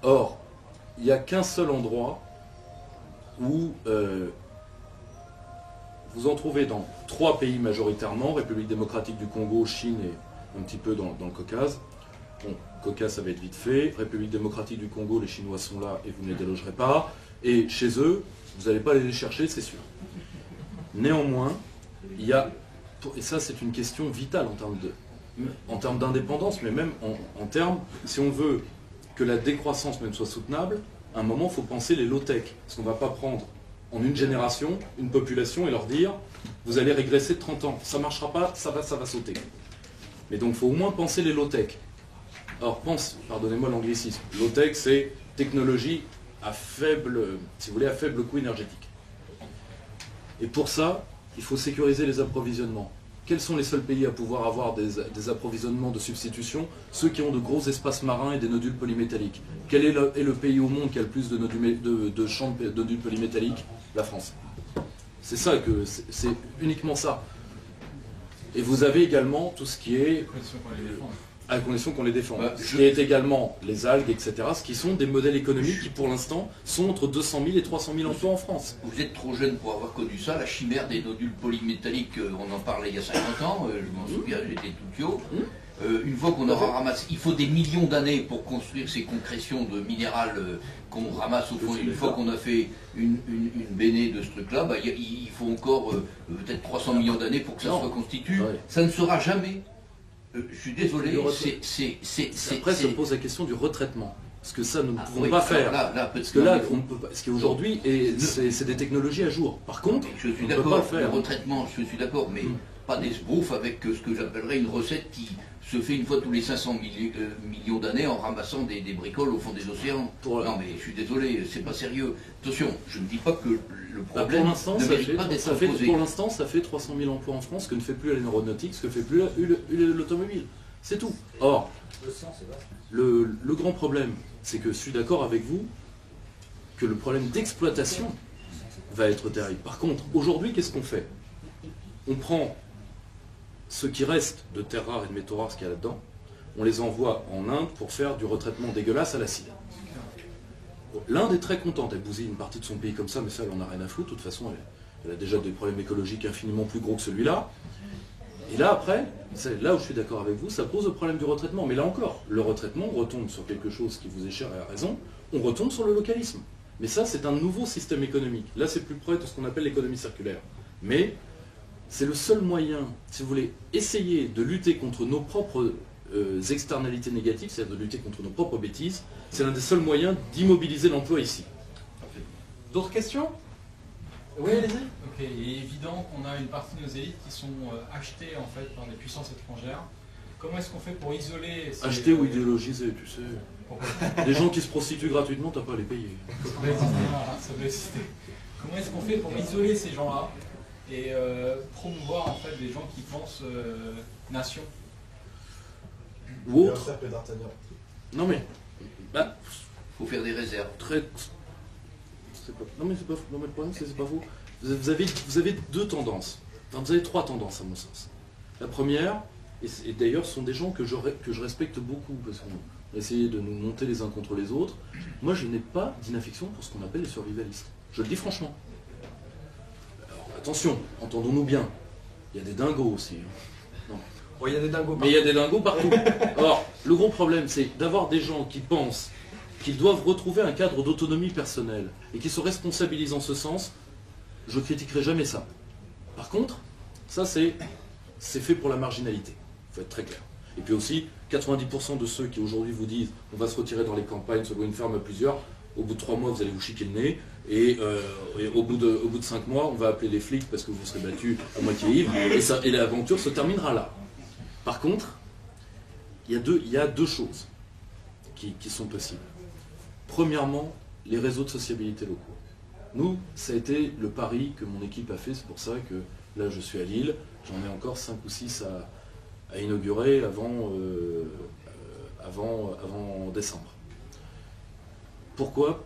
Or, il n'y a qu'un seul endroit où vous en trouvez dans 3 pays majoritairement, République démocratique du Congo, Chine et un petit peu dans le Caucase. Bon, Caucase, ça va être vite fait. République démocratique du Congo, les Chinois sont là et vous ne les délogerez pas. Et chez eux, vous n'allez pas aller les chercher, c'est sûr. Néanmoins, il y a, et ça c'est une question vitale en termes d'indépendance, mais même en termes, si on veut que la décroissance même soit soutenable, à un moment, il faut penser les low-tech. Parce qu'on ne va pas prendre en une génération une population et leur dire vous allez régresser de 30 ans. Ça ne marchera pas, ça va sauter. Mais donc il faut au moins penser les low-tech. Alors pardonnez-moi l'anglicisme, low-tech c'est technologie à faible, si vous voulez, à faible coût énergétique. Et pour ça, il faut sécuriser les approvisionnements. quels sont les seuls pays à pouvoir avoir des approvisionnements de substitution? Ceux qui ont de gros espaces marins et des nodules polymétalliques. Quel est le pays au monde qui a le plus de champs de nodules polymétalliques? La France. C'est ça que c'est uniquement ça. Et vous avez également tout ce qui est à condition qu'on les défende. Ce qui est également les algues, etc. Ce qui sont des modèles économiques qui, pour l'instant, sont entre 200 000 et 300 000 emplois en France. Vous êtes trop jeune pour avoir connu ça, la chimère des nodules polymétalliques, on en parlait il y a 50 ans, je m'en souviens, j'étais tout piot. Une fois qu'on aura ramassé, il faut des millions d'années pour construire ces concrétions de minéral qu'on ramasse au fond. Une fois qu'on a fait une bénée de ce truc-là, bah, il faut encore peut-être 300 millions d'années pour que ça se reconstitue. Ouais. Ça ne sera jamais. Je suis désolé. Après se pose la question du retraitement. Parce que ça, nous ne pouvons pas faire. Parce que là, on peut pas. Parce qu'aujourd'hui, c'est des technologies à jour. Par contre, je suis d'accord. Le retraitement, je suis d'accord, mais pas des sbroufs avec ce que j'appellerais une recette qui se fait une fois tous les 500 millions d'années en ramassant des bricoles au fond des océans. Non mais je suis désolé, c'est pas sérieux. Attention, je ne dis pas que le problème ne mérite pas d'être posé. Pour l'instant, ça fait 300 000 emplois en France, que ne fait plus l'aéronautique, ce que fait plus l'automobile. C'est tout. Or, le grand problème, c'est que je suis d'accord avec vous que le problème d'exploitation va être terrible. Par contre, aujourd'hui, qu'est-ce qu'on fait? On prend ce qui reste de terres rares et de métaux rares, ce qu'il y a là-dedans, on les envoie en Inde pour faire du retraitement dégueulasse à l'acide. L'Inde est très contente, elle bousille une partie de son pays comme ça, mais ça, elle en a rien à foutre. De toute façon, elle a déjà des problèmes écologiques infiniment plus gros que celui-là. Et là, après, là où je suis d'accord avec vous, ça pose le problème du retraitement. Mais là encore, le retraitement, on retombe sur quelque chose qui vous est cher et à raison, on retombe sur le localisme. Mais ça, c'est un nouveau système économique. Là, c'est plus près de ce qu'on appelle l'économie circulaire. Mais c'est le seul moyen, si vous voulez, essayer de lutter contre nos propres externalités négatives, c'est-à-dire de lutter contre nos propres bêtises, c'est l'un des seuls moyens d'immobiliser l'emploi ici. D'autres questions? Oui, allez-y. Ok, il est évident qu'on a une partie de nos élites qui sont achetées en fait par des puissances étrangères. Comment est-ce qu'on fait pour isoler ces... Acheter ou idéologiser, tu sais. Les gens qui se prostituent gratuitement, t'as pas à les payer. Ça doit exister. Comment est-ce qu'on fait pour isoler ces gens-là et promouvoir en fait des gens qui pensent nation? Ou autre. Non mais, faut faire des réserves. Non mais c'est pas faux. Non mais le problème c'est pas faux. Vous avez deux tendances. Enfin, vous avez trois tendances à mon sens. La première, et d'ailleurs ce sont des gens que je respecte beaucoup parce qu'on a essayé de nous monter les uns contre les autres. Moi je n'ai pas d'inaffection pour ce qu'on appelle les survivalistes. Je le dis franchement. Alors attention, entendons-nous bien. Il y a des dingos aussi. Non. Oh, il y a des dingos partout. Mais il y a des dingos partout. Or, le gros problème c'est d'avoir des gens qui pensent qu'ils doivent retrouver un cadre d'autonomie personnelle et qui se responsabilisent en ce sens, je ne critiquerai jamais ça. Par contre, ça c'est fait pour la marginalité, il faut être très clair. Et puis aussi, 90% de ceux qui aujourd'hui vous disent on va se retirer dans les campagnes, se louer une ferme à plusieurs, au bout de 3 mois vous allez vous chiquer le nez, et au bout de 5 mois on va appeler les flics parce que vous serez battus à moitié ivre, et l'aventure se terminera là. Par contre, il y a deux choses qui sont possibles. Premièrement, les réseaux de sociabilité locaux. Nous, ça a été le pari que mon équipe a fait, c'est pour ça que là je suis à Lille, j'en ai encore 5 ou 6 à inaugurer avant décembre. Pourquoi?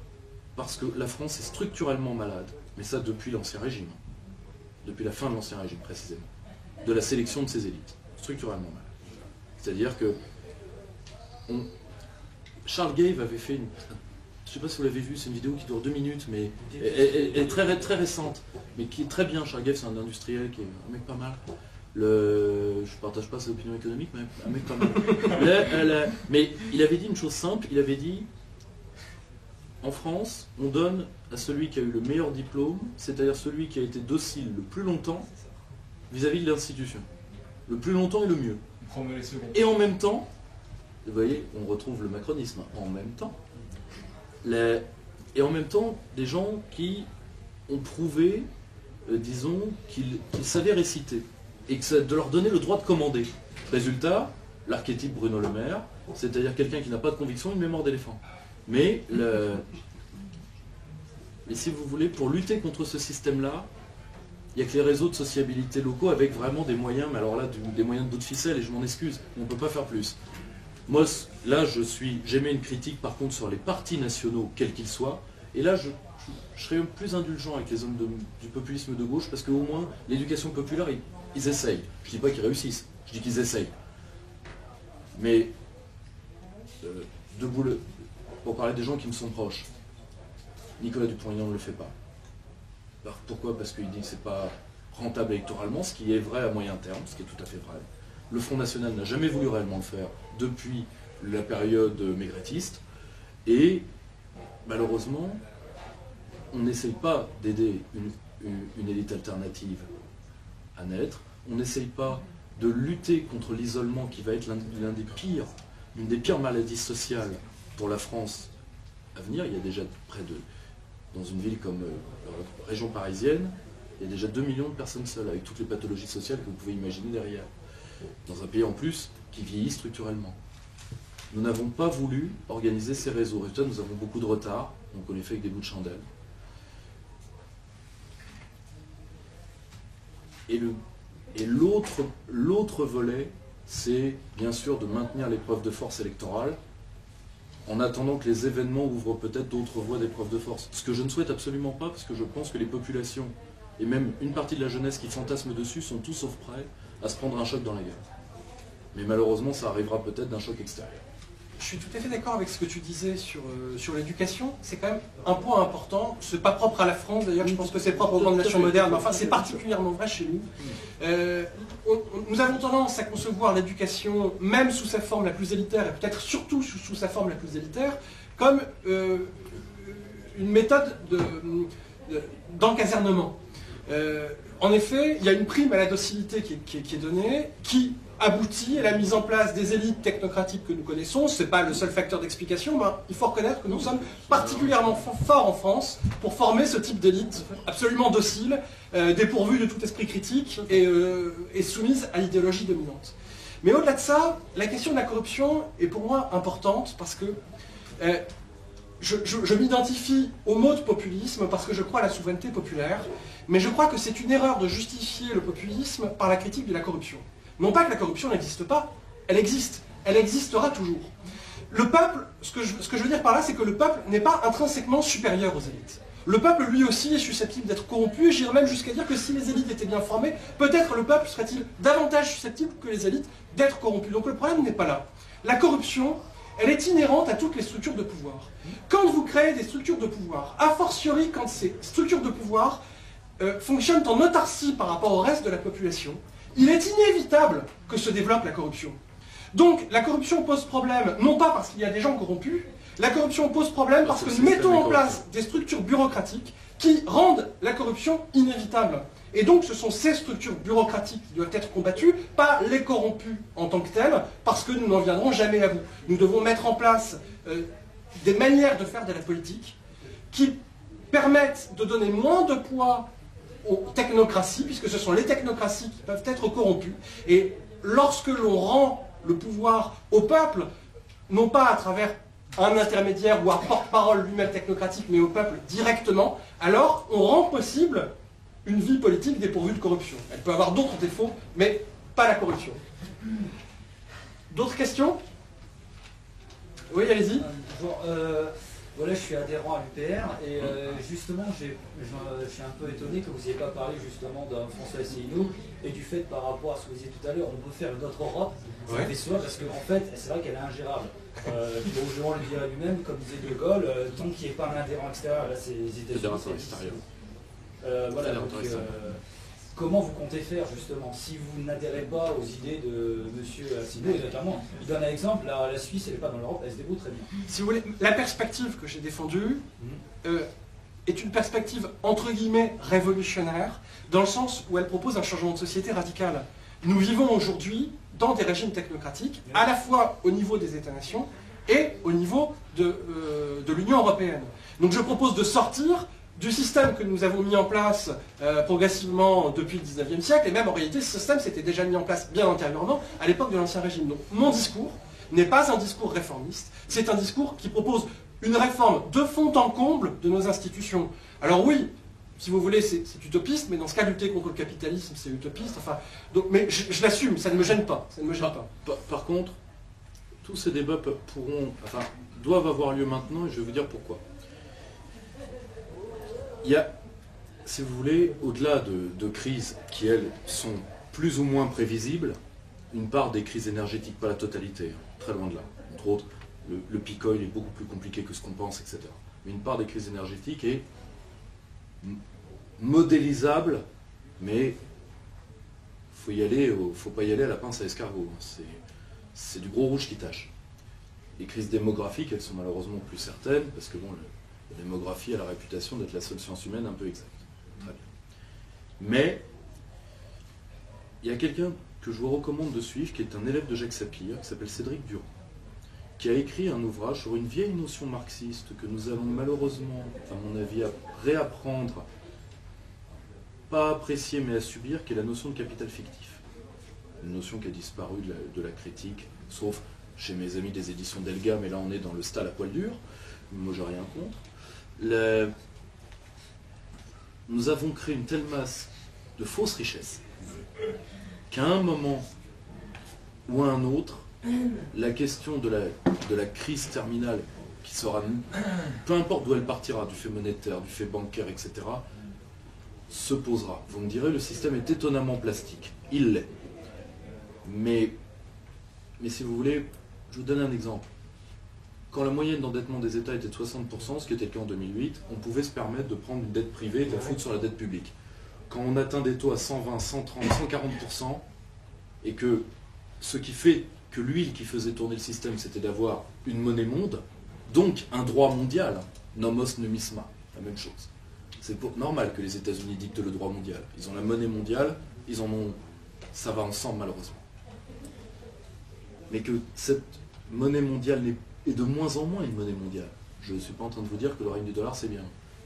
Parce que la France est structurellement malade, mais ça depuis l'Ancien Régime, depuis la fin de l'Ancien Régime précisément, de la sélection de ses élites, structurellement malade. C'est-à-dire que Charles Gave avait fait une... Je ne sais pas si vous l'avez vu, c'est une vidéo qui dure 2 minutes, mais elle est très, très récente, mais qui est très bien. Charles Gave, c'est un industriel qui est un mec pas mal. Je ne partage pas ses opinions économiques, mais un mec pas mal. Mais il avait dit une chose simple, il avait dit, en France, on donne à celui qui a eu le meilleur diplôme, c'est-à-dire celui qui a été docile le plus longtemps vis-à-vis de l'institution. Le plus longtemps et le mieux. Et en même temps, vous voyez, on retrouve le macronisme, en même temps. Et en même temps, des gens qui ont prouvé, disons, qu'ils savaient réciter, et que ça, de leur donner le droit de commander. Résultat, l'archétype Bruno Le Maire, c'est-à-dire quelqu'un qui n'a pas de conviction, une mémoire d'éléphant. Mais si vous voulez, pour lutter contre ce système-là, il n'y a que les réseaux de sociabilité locaux avec vraiment des moyens, mais alors là, des moyens de bout de ficelle, et je m'en excuse, on ne peut pas faire plus. Moi, là, j'émets une critique, par contre, sur les partis nationaux, quels qu'ils soient, et là, je serais plus indulgent avec les hommes du populisme de gauche, parce qu'au moins, l'éducation populaire, ils essayent. Je ne dis pas qu'ils réussissent, je dis qu'ils essayent. Mais, pour parler des gens qui me sont proches, Nicolas Dupont-Aignan ne le fait pas. Alors, pourquoi? Parce qu'il dit que ce n'est pas rentable électoralement, ce qui est vrai à moyen terme, ce qui est tout à fait vrai. Le Front National n'a jamais voulu réellement le faire depuis la période maigretiste. Et malheureusement, on n'essaye pas d'aider une élite alternative à naître. On n'essaye pas de lutter contre l'isolement qui va être l'une des pires maladies sociales pour la France à venir. Il y a déjà dans une ville comme la région parisienne, il y a déjà 2 millions de personnes seules, avec toutes les pathologies sociales que vous pouvez imaginer derrière. Dans un pays en plus qui vieillit structurellement. Nous n'avons pas voulu organiser ces réseaux. Résultat, nous avons beaucoup de retard, donc on les fait avec des bouts de chandelle. Et l'autre volet, c'est bien sûr de maintenir l'épreuve de force électorale, en attendant que les événements ouvrent peut-être d'autres voies d'épreuve de force. Ce que je ne souhaite absolument pas, parce que je pense que les populations, et même une partie de la jeunesse qui fantasme dessus, sont tous sauf prêts à se prendre un choc dans la gueule. Mais malheureusement, ça arrivera peut-être d'un choc extérieur. Je suis tout à fait d'accord avec ce que tu disais sur l'éducation. C'est quand même un point important. C'est pas propre à la France, d'ailleurs, je pense que c'est propre aux grandes nations modernes, mais enfin, c'est particulièrement vrai chez nous. Nous avons tendance à concevoir l'éducation, même sous sa forme la plus élitaire, et peut-être surtout sous sa forme la plus élitaire, comme une méthode d'encasernement. En effet, il y a une prime à la docilité qui est donnée, qui aboutit à la mise en place des élites technocratiques que nous connaissons. Ce n'est pas le seul facteur d'explication, mais il faut reconnaître que nous sommes particulièrement forts en France pour former ce type d'élite absolument docile, dépourvue de tout esprit critique et soumise à l'idéologie dominante. Mais au-delà de ça, la question de la corruption est pour moi importante parce que je m'identifie au mot de populisme parce que je crois à la souveraineté populaire, mais je crois que c'est une erreur de justifier le populisme par la critique de la corruption. Non pas que la corruption n'existe pas, elle existe, elle existera toujours. Le peuple, ce que je veux dire par là, c'est que le peuple n'est pas intrinsèquement supérieur aux élites. Le peuple, lui aussi, est susceptible d'être corrompu, et j'irais même jusqu'à dire que si les élites étaient bien formées, peut-être le peuple serait-il davantage susceptible que les élites d'être corrompu. Donc le problème n'est pas là. La corruption, elle est inhérente à toutes les structures de pouvoir. Quand vous créez des structures de pouvoir, a fortiori quand ces structures de pouvoir fonctionnent en autarcie par rapport au reste de la population, il est inévitable que se développe la corruption. Donc la corruption pose problème, non pas parce qu'il y a des gens corrompus, la corruption pose problème parce que nous mettons en place des structures bureaucratiques qui rendent la corruption inévitable. Et donc ce sont ces structures bureaucratiques qui doivent être combattues, pas les corrompus en tant que tels, parce que nous n'en viendrons jamais à bout. Nous devons mettre en place des manières de faire de la politique qui permettent de donner moins de poids aux technocraties, puisque ce sont les technocraties qui peuvent être corrompues. Et lorsque l'on rend le pouvoir au peuple, non pas à travers un intermédiaire ou un porte-parole lui-même technocratique, mais au peuple directement, alors on rend possible une vie politique dépourvue de corruption. Elle peut avoir d'autres défauts, mais pas la corruption. D'autres questions? Oui, allez-y. Voilà, je suis adhérent à l'UPR et justement, je suis un peu étonné que vous n'ayez pas parlé justement d'un François Asselineau et du fait par rapport à ce que vous disiez tout à l'heure, on peut faire une autre Europe, ça fait soin parce qu'en fait, c'est vrai qu'elle est ingérable. Grosjean le dirait lui-même, comme disait De Gaulle, tant qu'il n'y ait pas un adhérent extérieur, là c'est les États-Unis. Voilà, donc, comment vous comptez faire justement si vous n'adhérez pas aux idées de M. Asselineau, et notamment, il donne un exemple, la Suisse, elle n'est pas dans l'Europe, elle se débrouille très bien. Si vous voulez, la perspective que j'ai défendue est une perspective entre guillemets révolutionnaire, dans le sens où elle propose un changement de société radical. Nous vivons aujourd'hui dans des régimes technocratiques, à la fois au niveau des États-nations et au niveau de l'Union européenne. Donc je propose de sortir du système que nous avons mis en place progressivement depuis le 19e siècle, et même en réalité ce système s'était déjà mis en place bien antérieurement, à l'époque de l'Ancien Régime. Donc mon discours n'est pas un discours réformiste, c'est un discours qui propose une réforme de fond en comble de nos institutions. Alors oui, si vous voulez, c'est utopiste, mais dans ce cas, lutter contre le capitalisme, c'est utopiste. Enfin, donc, mais je l'assume, ça ne me gêne pas. Ça ne me gêne pas. Par contre, tous ces débats doivent avoir lieu maintenant, et je vais vous dire pourquoi. Il y a, si vous voulez, au-delà de crises qui, elles, sont plus ou moins prévisibles, une part des crises énergétiques, pas la totalité, très loin de là. Entre autres, le peak oil est beaucoup plus compliqué que ce qu'on pense, etc. Mais une part des crises énergétiques est modélisable, mais faut pas y aller à la pince à escargot. C'est du gros rouge qui tâche. Les crises démographiques, elles sont malheureusement plus certaines, parce que bon, la démographie a la réputation d'être la seule science humaine un peu exacte. Très bien. Mais il y a quelqu'un que je vous recommande de suivre, qui est un élève de Jacques Sapir, qui s'appelle Cédric Durand, qui a écrit un ouvrage sur une vieille notion marxiste que nous allons malheureusement, à mon avis, réapprendre, pas à apprécier mais à subir, qui est la notion de capital fictif. Une notion qui a disparu de la critique, sauf chez mes amis des éditions Delga, mais là on est dans le style à poil dur, moi j'ai rien contre. Nous avons créé une telle masse de fausses richesses qu'à un moment ou à un autre, la question de la crise terminale, qui sera, peu importe d'où elle partira, du fait monétaire, du fait bancaire, etc., se posera. Vous me direz, le système est étonnamment plastique. Il l'est. Mais si vous voulez, je vous donne un exemple. Quand la moyenne d'endettement des États était de 60%, ce qui était le cas en 2008, on pouvait se permettre de prendre une dette privée et de la foutre sur la dette publique. Quand on atteint des taux à 120, 130, 140%, et que ce qui fait que l'huile qui faisait tourner le système, c'était d'avoir une monnaie monde, donc un droit mondial, nomos numisma, la même chose. C'est normal que les États-Unis dictent le droit mondial. Ils ont la monnaie mondiale, ça va ensemble malheureusement. Mais que cette monnaie mondiale est de moins en moins une monnaie mondiale. Je ne suis pas en train de vous dire que le règne du dollar c'est bien.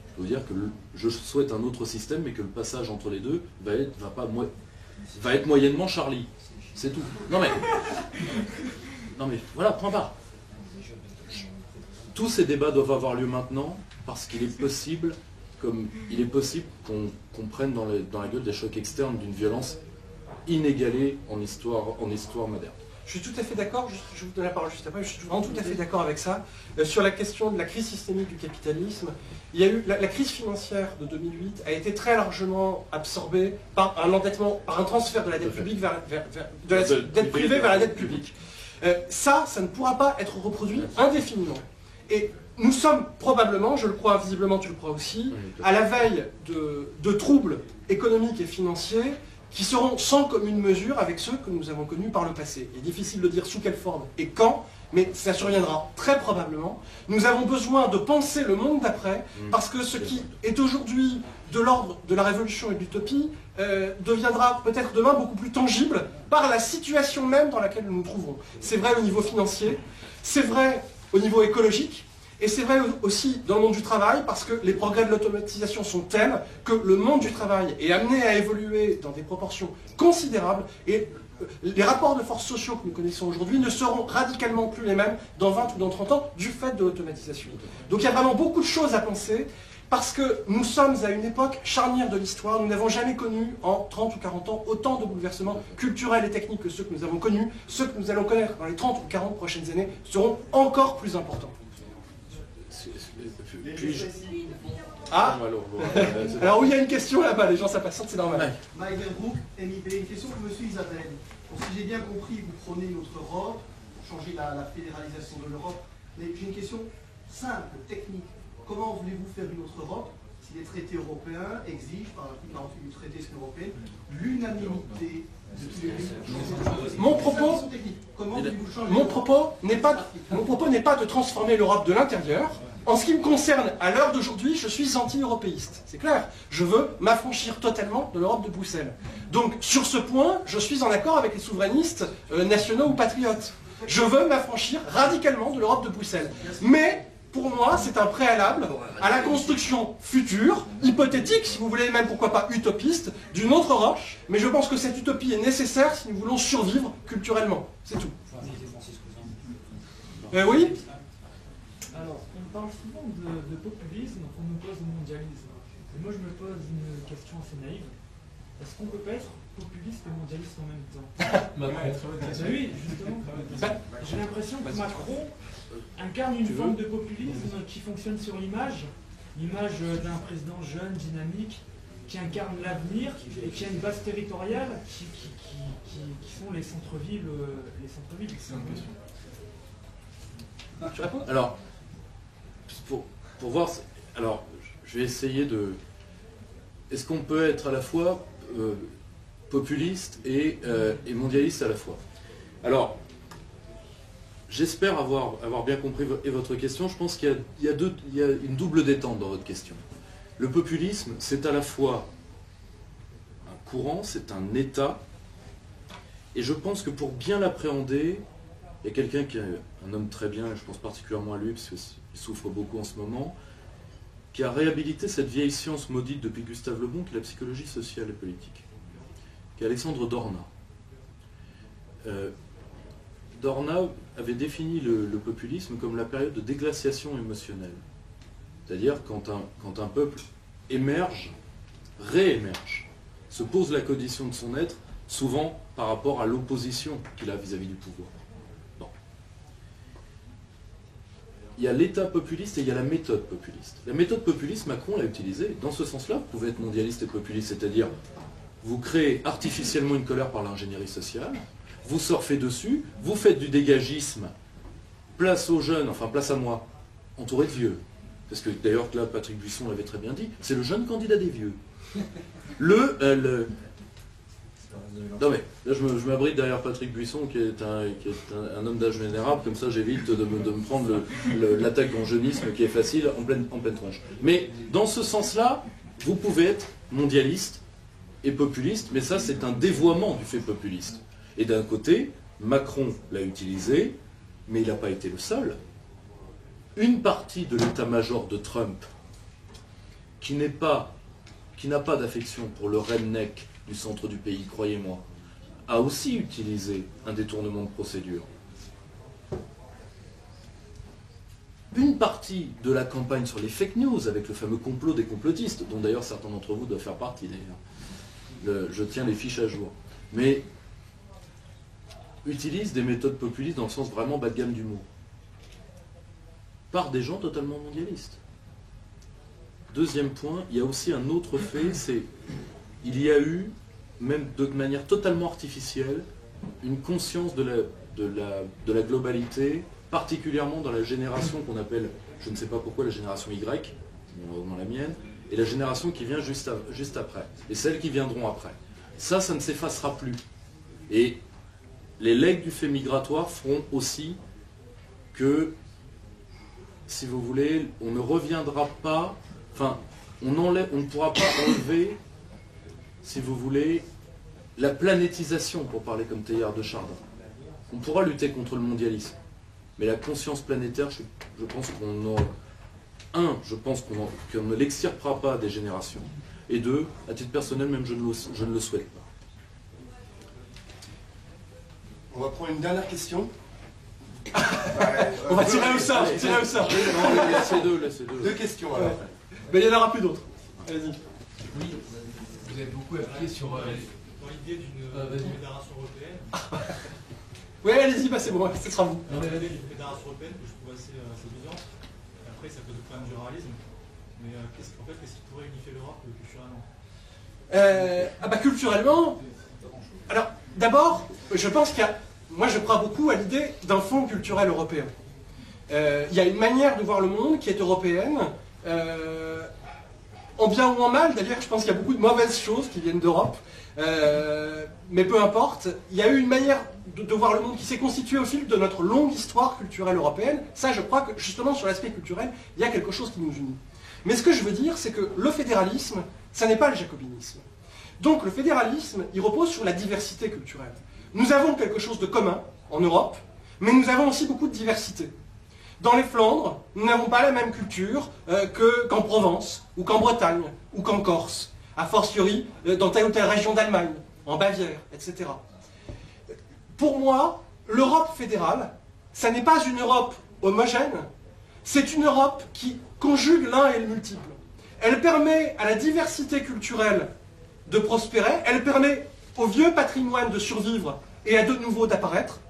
Je peux vous dire que je souhaite un autre système, mais que le passage entre les deux va être moyennement Charlie. C'est tout. Non mais voilà, point barre. Tous ces débats doivent avoir lieu maintenant, parce qu'il est possible qu'on prenne dans la gueule des chocs externes d'une violence inégalée en histoire moderne. Je suis tout à fait d'accord, je vous donne la parole juste après, je suis vraiment tout à fait d'accord avec ça. Sur la question de la crise systémique du capitalisme, il y a eu la crise financière de 2008 a été très largement absorbée par un endettement, par un transfert de la dette publique de la dette privée vers la dette publique. Ça ne pourra pas être reproduit indéfiniment. Et nous sommes probablement, je le crois, visiblement tu le crois aussi, à la veille de troubles économiques et financiers qui seront sans commune mesure avec ceux que nous avons connus par le passé. Il est difficile de dire sous quelle forme et quand, mais ça surviendra très probablement. Nous avons besoin de penser le monde d'après, parce que ce qui est aujourd'hui de l'ordre de la révolution et de l'utopie deviendra peut-être demain beaucoup plus tangible par la situation même dans laquelle nous nous trouvons. C'est vrai au niveau financier, c'est vrai au niveau écologique, et c'est vrai aussi dans le monde du travail, parce que les progrès de l'automatisation sont tels que le monde du travail est amené à évoluer dans des proportions considérables, et les rapports de force sociaux que nous connaissons aujourd'hui ne seront radicalement plus les mêmes dans 20 ou dans 30 ans du fait de l'automatisation. Donc il y a vraiment beaucoup de choses à penser, parce que nous sommes à une époque charnière de l'histoire. Nous n'avons jamais connu en 30 ou 40 ans autant de bouleversements culturels et techniques que ceux que nous avons connus. Ceux que nous allons connaître dans les 30 ou 40 prochaines années seront encore plus importants. Ah, alors oui, il y a une question là-bas, les gens s'impatientent, c'est normal. Mike Verbroek, MIB, une question pour M. Isabelle. Donc, si j'ai bien compris, vous prenez notre Europe, pour changer la fédéralisation de l'Europe, mais j'ai une question simple, technique. Comment voulez-vous faire une autre Europe si les traités européens exigent, par l'article 48 du traité européen, l'unanimité de tous les pays? Mon propos n'est pas de transformer l'Europe de l'intérieur. En ce qui me concerne, à l'heure d'aujourd'hui, je suis anti-européiste. C'est clair. Je veux m'affranchir totalement de l'Europe de Bruxelles. Donc, sur ce point, je suis en accord avec les souverainistes nationaux ou patriotes. Je veux m'affranchir radicalement de l'Europe de Bruxelles. Mais, pour moi, c'est un préalable à la construction future, hypothétique, si vous voulez, même pourquoi pas utopiste, d'une autre Europe. Mais je pense que cette utopie est nécessaire si nous voulons survivre culturellement. C'est tout. Oui. Alors, on parle souvent de populisme, on nous pose au mondialisme. Et moi, je me pose une question assez naïve. Est-ce qu'on peut pas être populiste et mondialiste en même temps? Oui, justement. J'ai l'impression que Macron incarne une forme de populisme qui fonctionne sur l'image d'un président jeune, dynamique, qui incarne l'avenir et qui a une base territoriale qui sont les centres-villes. C'est une question. Tu réponds? Alors, pour voir, alors, je vais essayer de... Est-ce qu'on peut être à la fois populiste et mondialiste à la fois? Alors, j'espère avoir bien compris votre question. Je pense qu'il y a une double détente dans votre question. Le populisme, c'est à la fois un courant, c'est un état, et je pense que pour bien l'appréhender, il y a quelqu'un qui est un homme très bien, je pense particulièrement à lui, parce qu'il souffre beaucoup en ce moment, qui a réhabilité cette vieille science maudite depuis Gustave Le Bon, qui est la psychologie sociale et politique, qui est Alexandre Dorna. Dorna avait défini le populisme comme la période de déglaciation émotionnelle. C'est-à-dire quand un peuple émerge, réémerge, se pose la condition de son être, souvent par rapport à l'opposition qu'il a vis-à-vis du pouvoir. Bon. Il y a l'état populiste et il y a la méthode populiste. La méthode populiste, Macron l'a utilisée. Dans ce sens-là, vous pouvez être mondialiste et populiste, c'est-à-dire vous créez artificiellement une colère par l'ingénierie sociale, vous surfez dessus, vous faites du dégagisme, place aux jeunes, enfin place à moi, entouré de vieux. Parce que d'ailleurs, là, Patrick Buisson l'avait très bien dit, c'est le jeune candidat des vieux. Non mais, là je m'abrite derrière Patrick Buisson, qui est un homme d'âge vénérable, comme ça j'évite de me prendre l'attaque d'angélisme qui est facile en pleine tronche. Mais dans ce sens-là, vous pouvez être mondialiste et populiste, mais ça c'est un dévoiement du fait populiste. Et d'un côté, Macron l'a utilisé, mais il n'a pas été le seul. Une partie de l'état-major de Trump, qui n'a pas d'affection pour le redneck du centre du pays, croyez-moi, a aussi utilisé un détournement de procédure. Une partie de la campagne sur les fake news, avec le fameux complot des complotistes, dont d'ailleurs certains d'entre vous doivent faire partie d'ailleurs. Je tiens les fiches à jour. Mais utilise des méthodes populistes dans le sens vraiment bas de gamme d'humour. Par des gens totalement mondialistes. Deuxième point, il y a aussi un autre fait, c'est il y a eu, même de manière totalement artificielle, une conscience de la globalité, particulièrement dans la génération qu'on appelle, je ne sais pas pourquoi, la génération Y, dans la mienne, et la génération qui vient juste après, et celles qui viendront après. Ça ne s'effacera plus. Et les legs du fait migratoire feront aussi que, si vous voulez, on ne reviendra pas, enfin, on ne pourra pas enlever, si vous voulez, la planétisation, pour parler comme Teilhard de Chardin. On pourra lutter contre le mondialisme, mais la conscience planétaire, je pense qu'on ne l'extirpera pas des générations, et deux, à titre personnel, même je ne le souhaite pas. On va prendre une dernière question. On va tirer au sort, Laissez deux. Deux questions alors. Mais il n'y en aura plus d'autres. Allez-y. Oui, vous avez beaucoup appuyé sur dans l'idée d'une fédération européenne. Oui, allez-y, passez bon, ce sera vous. Dans l'idée d'une fédération européenne que je trouve assez séduisante. Après, ça pose le problème du ruralisme. Mais qu'est-ce qui pourrait unifier l'Europe culturellement? Culturellement, alors d'abord, je pense qu'il y a, moi je crois beaucoup à l'idée d'un fonds culturel européen. Il y a une manière de voir le monde qui est européenne, en bien ou en mal, d'ailleurs je pense qu'il y a beaucoup de mauvaises choses qui viennent d'Europe, mais peu importe, il y a eu une manière de voir le monde qui s'est constituée au fil de notre longue histoire culturelle européenne. Ça, je crois que justement sur l'aspect culturel, il y a quelque chose qui nous unit. Mais ce que je veux dire, c'est que le fédéralisme, ça n'est pas le jacobinisme. Donc le fédéralisme, il repose sur la diversité culturelle. Nous avons quelque chose de commun en Europe, mais nous avons aussi beaucoup de diversité. Dans les Flandres, nous n'avons pas la même culture qu'en Provence, ou qu'en Bretagne, ou qu'en Corse, a fortiori dans telle ou telle région d'Allemagne, en Bavière, etc. Pour moi, l'Europe fédérale, ça n'est pas une Europe homogène, c'est une Europe qui conjugue l'un et le multiple. Elle permet à la diversité culturelle de prospérer, elle permet au vieux patrimoine de survivre et à de nouveaux d'apparaître,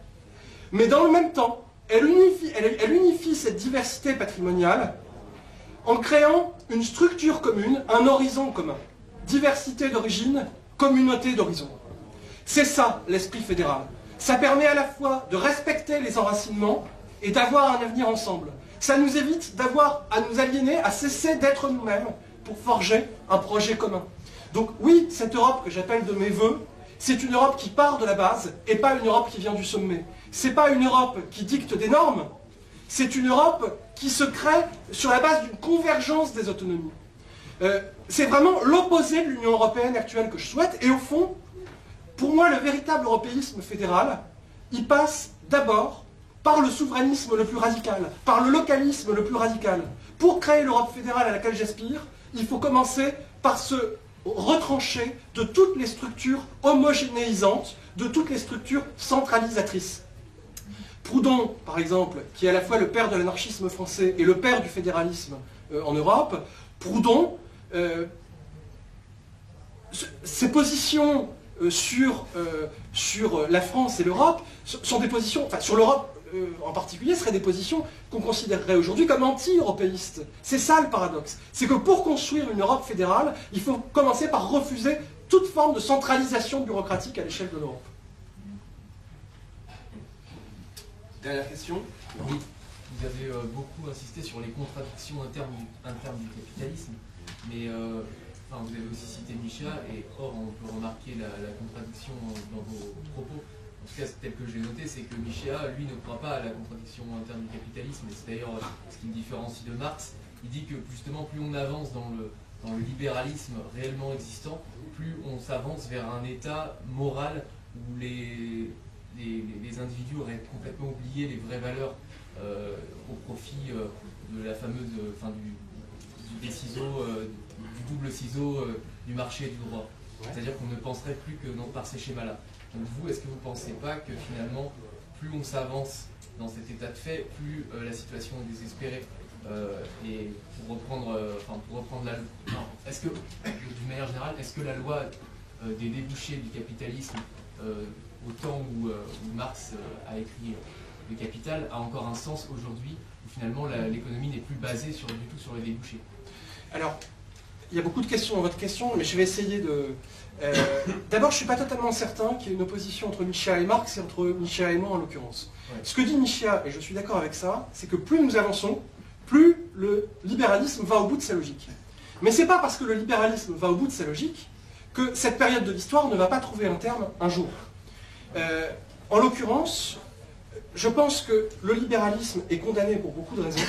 mais dans le même temps, elle unifie cette diversité patrimoniale en créant une structure commune, un horizon commun. Diversité d'origine, communauté d'horizon. C'est ça l'esprit fédéral. Ça permet à la fois de respecter les enracinements et d'avoir un avenir ensemble. Ça nous évite d'avoir à nous aliéner, à cesser d'être nous-mêmes pour forger un projet commun. Donc oui, cette Europe que j'appelle de mes voeux, c'est une Europe qui part de la base et pas une Europe qui vient du sommet. C'est pas une Europe qui dicte des normes, c'est une Europe qui se crée sur la base d'une convergence des autonomies. C'est vraiment l'opposé de l'Union européenne actuelle que je souhaite, et au fond, pour moi, le véritable européisme fédéral, il passe d'abord par le souverainisme le plus radical, par le localisme le plus radical. Pour créer l'Europe fédérale à laquelle j'aspire, il faut commencer par se retrancher de toutes les structures homogénéisantes, de toutes les structures centralisatrices. Proudhon, par exemple, qui est à la fois le père de l'anarchisme français et le père du fédéralisme en Europe, Proudhon, ses positions sur la France et l'Europe sont des positions, enfin sur l'Europe en particulier, seraient des positions qu'on considérerait aujourd'hui comme anti-européistes. C'est ça le paradoxe. C'est que pour construire une Europe fédérale, il faut commencer par refuser toute forme de centralisation bureaucratique à l'échelle de l'Europe. Dernière question. Oui, vous avez beaucoup insisté sur les contradictions internes du capitalisme, mais enfin, vous avez aussi cité Michéa, et or on peut remarquer la contradiction dans vos propos. En tout cas, tel que je l'ai noté, c'est que Michéa, lui, ne croit pas à la contradiction interne du capitalisme, et c'est d'ailleurs ce qui me différencie de Marx. Il dit que justement, plus on avance dans le libéralisme réellement existant, plus on s'avance vers un état moral où les individus auraient complètement oublié les vraies valeurs au profit de la fameuse, du double ciseau du marché et du droit. C'est-à-dire qu'on ne penserait plus que par ces schémas-là. Donc vous, est-ce que vous ne pensez pas que finalement, plus on s'avance dans cet état de fait, plus la situation est désespérée et pour reprendre la loi, est-ce que, d'une manière générale, est-ce que la loi des débouchés du capitalisme au temps où Marx a écrit Le Capital a encore un sens aujourd'hui où finalement l'économie n'est plus basée du tout sur les débouchés? Alors, il y a beaucoup de questions dans votre question, mais je vais essayer de... D'abord, je ne suis pas totalement certain qu'il y ait une opposition entre Michéa et Marx et entre Michéa et moi en l'occurrence. Ouais. Ce que dit Michéa, et je suis d'accord avec ça, c'est que plus nous avançons, plus le libéralisme va au bout de sa logique. Mais ce n'est pas parce que le libéralisme va au bout de sa logique que cette période de l'histoire ne va pas trouver un terme un jour. En l'occurrence, je pense que le libéralisme est condamné pour beaucoup de raisons.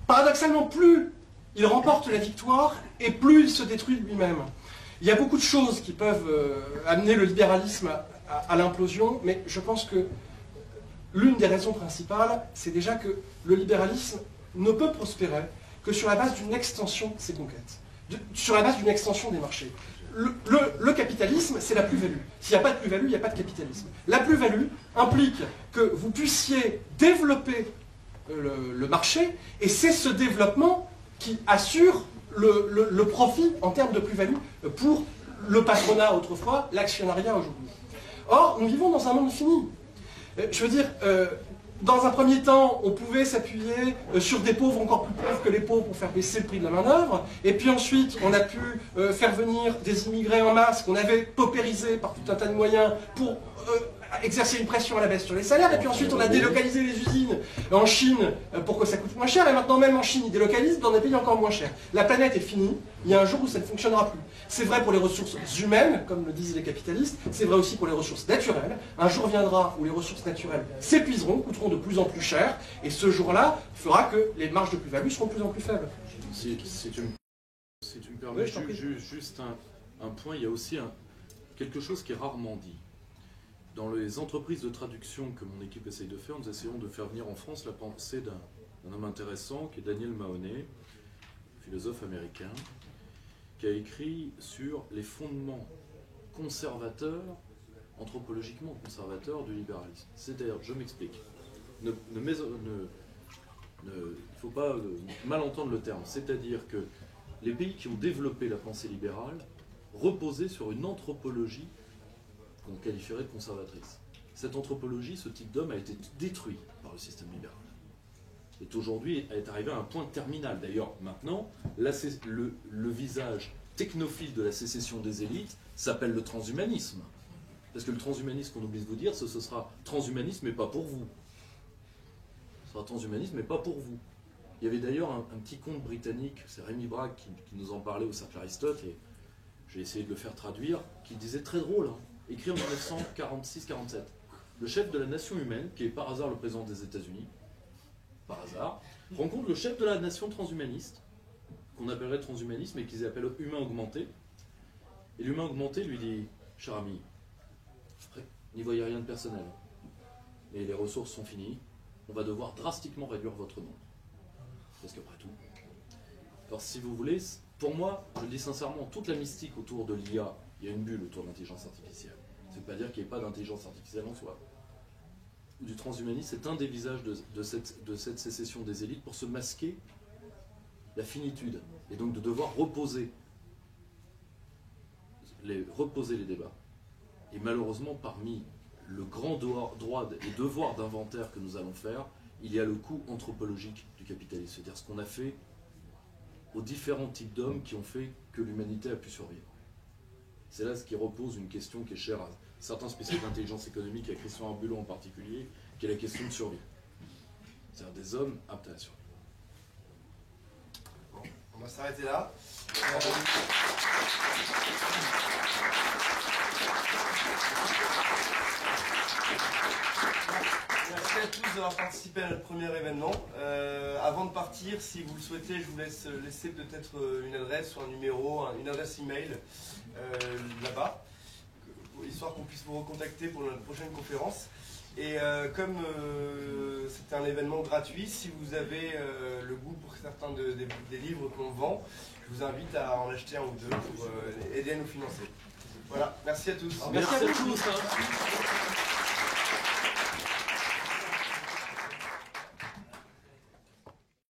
Paradoxalement, plus il remporte la victoire et plus il se détruit lui-même. Il y a beaucoup de choses qui peuvent amener le libéralisme à l'implosion, mais je pense que l'une des raisons principales, c'est déjà que le libéralisme ne peut prospérer que sur la base d'une extension de ses conquêtes, sur la base d'une extension des marchés. Le capitalisme, c'est la plus-value. S'il n'y a pas de plus-value, il n'y a pas de capitalisme. La plus-value implique que vous puissiez développer le marché, et c'est ce développement qui assure le profit en termes de plus-value pour le patronat autrefois, l'actionnariat aujourd'hui. Or, nous vivons dans un monde fini. Je veux dire, dans un premier temps, on pouvait s'appuyer sur des pauvres encore plus pauvres que les pauvres pour faire baisser le prix de la main-d'œuvre. Et puis ensuite, on a pu faire venir des immigrés en masse qu'on avait paupérisés par tout un tas de moyens pour exercer une pression à la baisse sur les salaires. Et puis ensuite, on a délocalisé les usines en Chine pour que ça coûte moins cher. Et maintenant, même en Chine, ils délocalisent dans des pays encore moins chers. La planète est finie. Il y a un jour où ça ne fonctionnera plus. C'est vrai pour les ressources humaines, comme le disent les capitalistes. C'est vrai aussi pour les ressources naturelles. Un jour viendra où les ressources naturelles s'épuiseront, coûteront de plus en plus cher. Et ce jour-là fera que les marges de plus-value seront de plus en plus faibles. Si tu me permets, juste un point, il y a aussi quelque chose qui est rarement dit. Dans les entreprises de traduction que mon équipe essaye de faire, nous essayons de faire venir en France la pensée d'un homme intéressant qui est Daniel Mahoney, philosophe américain, qui a écrit sur les fondements conservateurs, anthropologiquement conservateurs du libéralisme. C'est-à-dire, je m'explique, il ne faut pas mal entendre le terme, c'est-à-dire que les pays qui ont développé la pensée libérale reposaient sur une anthropologie qu'on qualifierait de conservatrice. Cette anthropologie, ce type d'homme a été détruit par le système libéral. Et aujourd'hui est arrivé à un point terminal. D'ailleurs, maintenant, le visage technophile de la sécession des élites s'appelle le transhumanisme. Parce que le transhumanisme, qu'on oublie de vous dire, ce sera transhumanisme mais pas pour vous. Ce sera transhumanisme mais pas pour vous. Il y avait d'ailleurs un petit conte britannique, c'est Rémi Braque qui nous en parlait au Cercle Aristote, et j'ai essayé de le faire traduire, qui disait très drôle, hein, écrit en 1946-47. Le chef de la nation humaine, qui est par hasard le président des États-Unis, par hasard, rencontre le chef de la nation transhumaniste, qu'on appellerait transhumanisme et qu'ils appellent humain augmenté. Et l'humain augmenté lui dit, cher ami, n'y voyez rien de personnel, mais les ressources sont finies, on va devoir drastiquement réduire votre nombre. Parce qu'après tout. Alors si vous voulez, pour moi, je le dis sincèrement, toute la mystique autour de l'IA, il y a une bulle autour de l'intelligence artificielle. Ça ne veut pas dire qu'il n'y ait pas d'intelligence artificielle en soi. Du transhumanisme, c'est un des visages de cette sécession des élites pour se masquer la finitude. Et donc de devoir reposer les débats. Et malheureusement, parmi le grand droit et devoir d'inventaire que nous allons faire, il y a le coût anthropologique du capitalisme, c'est-à-dire ce qu'on a fait aux différents types d'hommes qui ont fait que l'humanité a pu survivre. C'est là ce qui repose une question qui est chère à certains spécialistes d'intelligence économique, à Christian Arbulot en particulier, qui est la question de survie. C'est-à-dire des hommes aptes à la survie. Bon, on va s'arrêter là. Merci à tous d'avoir participé à notre premier événement. Avant de partir, si vous le souhaitez, je vous laisse laisser peut-être une adresse ou un numéro, une adresse email là-bas, histoire qu'on puisse vous recontacter pour notre prochaine conférence. Et comme c'était un événement gratuit, si vous avez le goût pour certains des livres qu'on vend, je vous invite à en acheter un ou deux pour aider à nous financer. Voilà, merci à tous. Merci à tous.